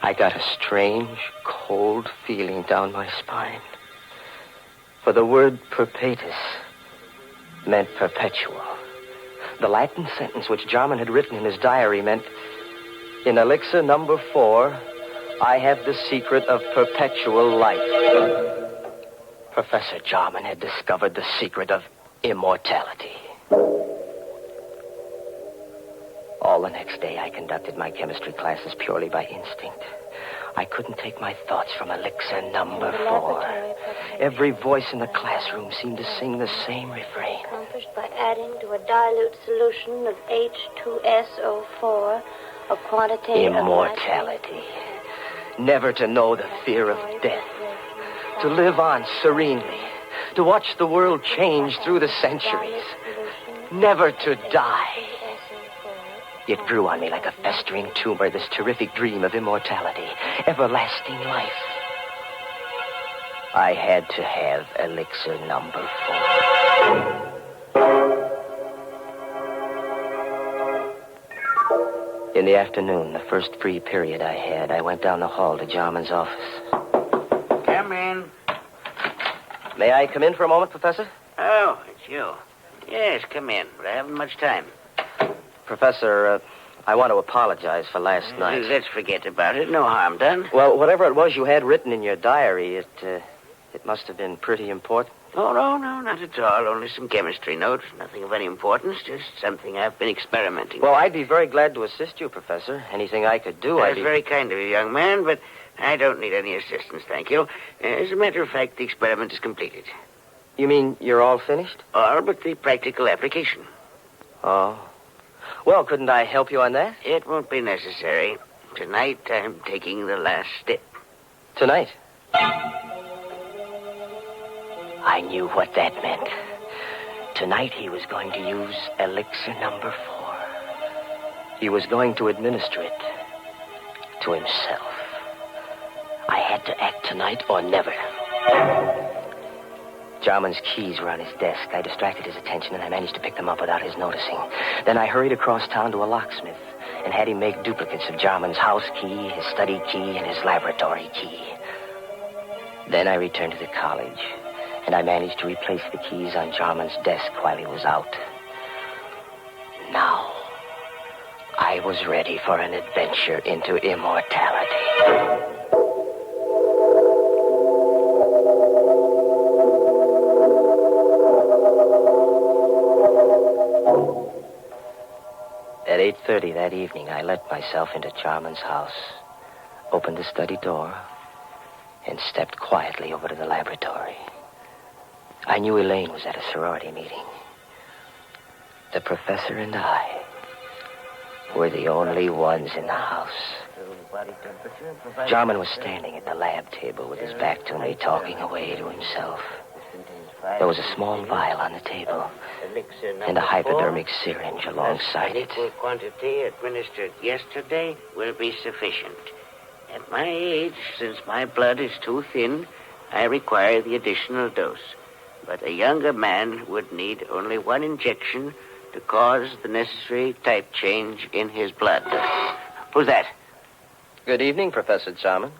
I got a strange, cold feeling down my spine. For the word perpetus meant perpetual. The Latin sentence which Jarman had written in his diary meant, in elixir number 4, I have the secret of perpetual life. Professor Jarman had discovered the secret of immortality. All the next day, I conducted my chemistry classes purely by instinct. I couldn't take my thoughts from elixir number 4. Every voice in the classroom seemed to sing the same refrain. Accomplished by adding to a dilute solution of H2SO4 a quantity immortality. Never to know the fear of death. To live on serenely. To watch the world change through the centuries. Never to die. It grew on me like a festering tumor, this terrific dream of immortality, everlasting life. I had to have elixir number 4. In the afternoon, the first free period I had, I went down the hall to Jarman's office. Come in. May I come in for a moment, Professor? Oh, it's you. Yes, come in, but I haven't much time. Professor, I want to apologize for last night. Let's forget about it. No harm done. Well, whatever it was you had written in your diary, it must have been pretty important. Oh, no, not at all. Only some chemistry notes. Nothing of any importance. Just something I've been experimenting Well, with. I'd be very glad to assist you, Professor. Anything I could do, That's very kind of you, young man, but I don't need any assistance, thank you. As a matter of fact, the experiment is completed. You mean you're all finished? All but the practical application. Oh. Well, couldn't I help you on that? It won't be necessary. Tonight, I'm taking the last step. Tonight? I knew what that meant. Tonight he was going to use elixir number 4. He was going to administer it to himself. I had to act tonight or never. Jarman's keys were on his desk. I distracted his attention, and I managed to pick them up without his noticing. Then I hurried across town to a locksmith and had him make duplicates of Jarman's house key, his study key, and his laboratory key. Then I returned to the college, and I managed to replace the keys on Jarman's desk while he was out. Now, I was ready for an adventure into immortality. At 8:30 that evening, I let myself into Jarman's house, opened the study door, and stepped quietly over to the laboratory. I knew Elaine was at a sorority meeting. The professor and I were the only ones in the house. Jarman was standing at the lab table with his back to me, talking away to himself. There was a small vial on the table and a hypodermic syringe alongside An it. equal quantity administered yesterday will be sufficient. At my age, since my blood is too thin, I require the additional dose. But a younger man would need only 1 injection to cause the necessary type change in his blood. Who's that? Good evening, Professor Jarman.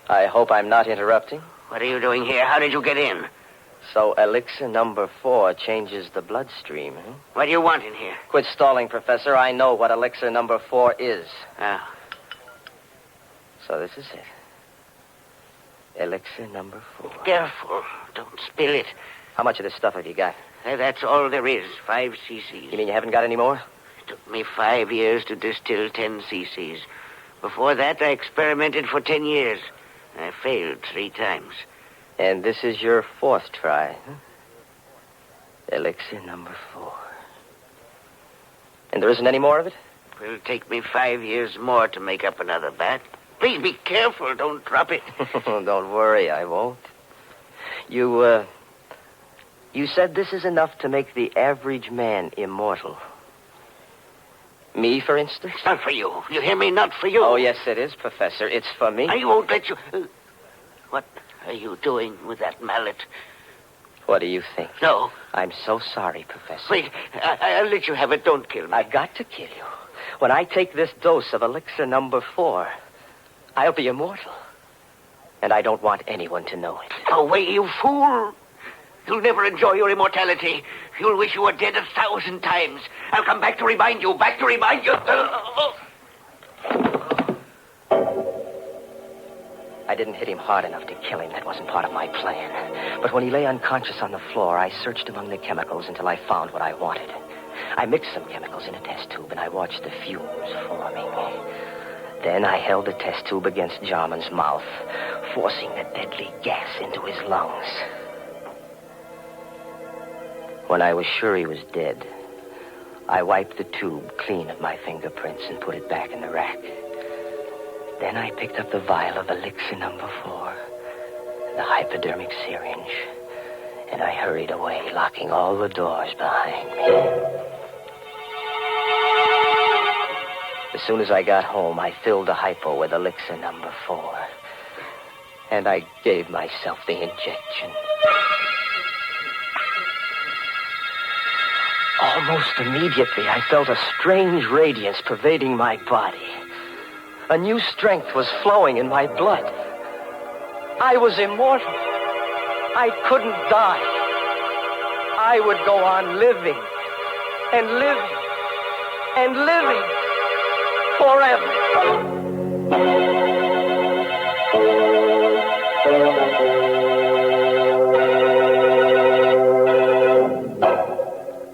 I hope I'm not interrupting. What are you doing here? How did you get in? So elixir number 4 changes the bloodstream, huh? What do you want in here? Quit stalling, Professor. I know what elixir number 4 is. Ah. So this is it. Elixir number 4. Careful. Don't spill it. How much of this stuff have you got? That's all there is. 5 cc's. You mean you haven't got any more? It took me 5 years to distill 10 cc's. Before that, I experimented for 10 years. I failed 3 times. And this is your 4th try, huh? Elixir number 4. And there isn't any more of it? It will take me 5 years more to make up another bat. Please be careful. Don't drop it. Don't worry, I won't. You said this is enough to make the average man immortal. Me, for instance? It's not for you. You hear me? Not for you. Oh, yes, it is, Professor. It's for me. I won't let you... What are you doing with that mallet? What do you think? No. I'm so sorry, Professor. Wait, I'll let you have it. Don't kill me. I've got to kill you. When I take this dose of elixir number 4, I'll be immortal. And I don't want anyone to know it. Go away, you fool. You'll never enjoy your immortality. You'll wish you were dead 1,000 times. I'll come back to remind you. I didn't hit him hard enough to kill him. That wasn't part of my plan. But when he lay unconscious on the floor, I searched among the chemicals until I found what I wanted. I mixed some chemicals in a test tube, and I watched the fumes forming. Then I held the test tube against Jarman's mouth, forcing the deadly gas into his lungs. When I was sure he was dead, I wiped the tube clean of my fingerprints and put it back in the rack. Then I picked up the vial of elixir number 4, the hypodermic syringe, and I hurried away, locking all the doors behind me. As soon as I got home, I filled the hypo with elixir number 4, and I gave myself the injection. Almost immediately, I felt a strange radiance pervading my body. A new strength was flowing in my blood. I was immortal. I couldn't die. I would go on living and living and living forever.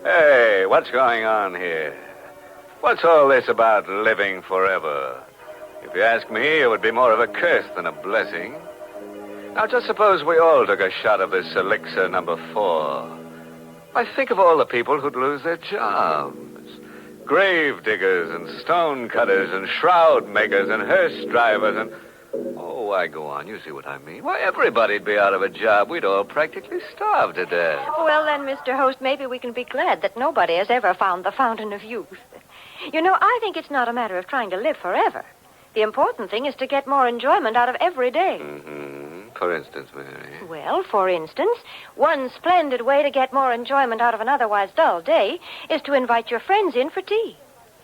Hey, what's going on here? What's all this about living forever? If you ask me, it would be more of a curse than a blessing. Now, just suppose we all took a shot of this elixir number 4. I think of all the people who'd lose their jobs. Grave diggers and stone cutters and shroud makers and hearse drivers and... Oh, why, go on. You see what I mean. Why, everybody'd be out of a job. We'd all practically starve to death. Well, then, Mr. Host, maybe we can be glad that nobody has ever found the fountain of youth. You know, I think it's not a matter of trying to live forever. The important thing is to get more enjoyment out of every day. Mm-hmm. For instance, Mary. Well, for instance, one splendid way to get more enjoyment out of an otherwise dull day is to invite your friends in for tea.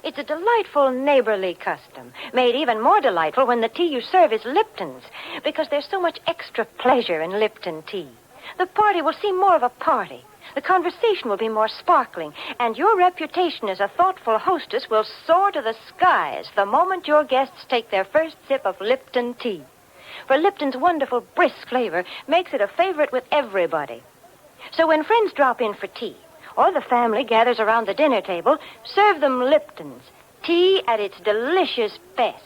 It's a delightful neighborly custom, made even more delightful when the tea you serve is Lipton's, because there's so much extra pleasure in Lipton tea. The party will seem more of a party. The conversation will be more sparkling, and your reputation as a thoughtful hostess will soar to the skies the moment your guests take their first sip of Lipton tea. For Lipton's wonderful brisk flavor makes it a favorite with everybody. So when friends drop in for tea, or the family gathers around the dinner table, serve them Lipton's, tea at its delicious best.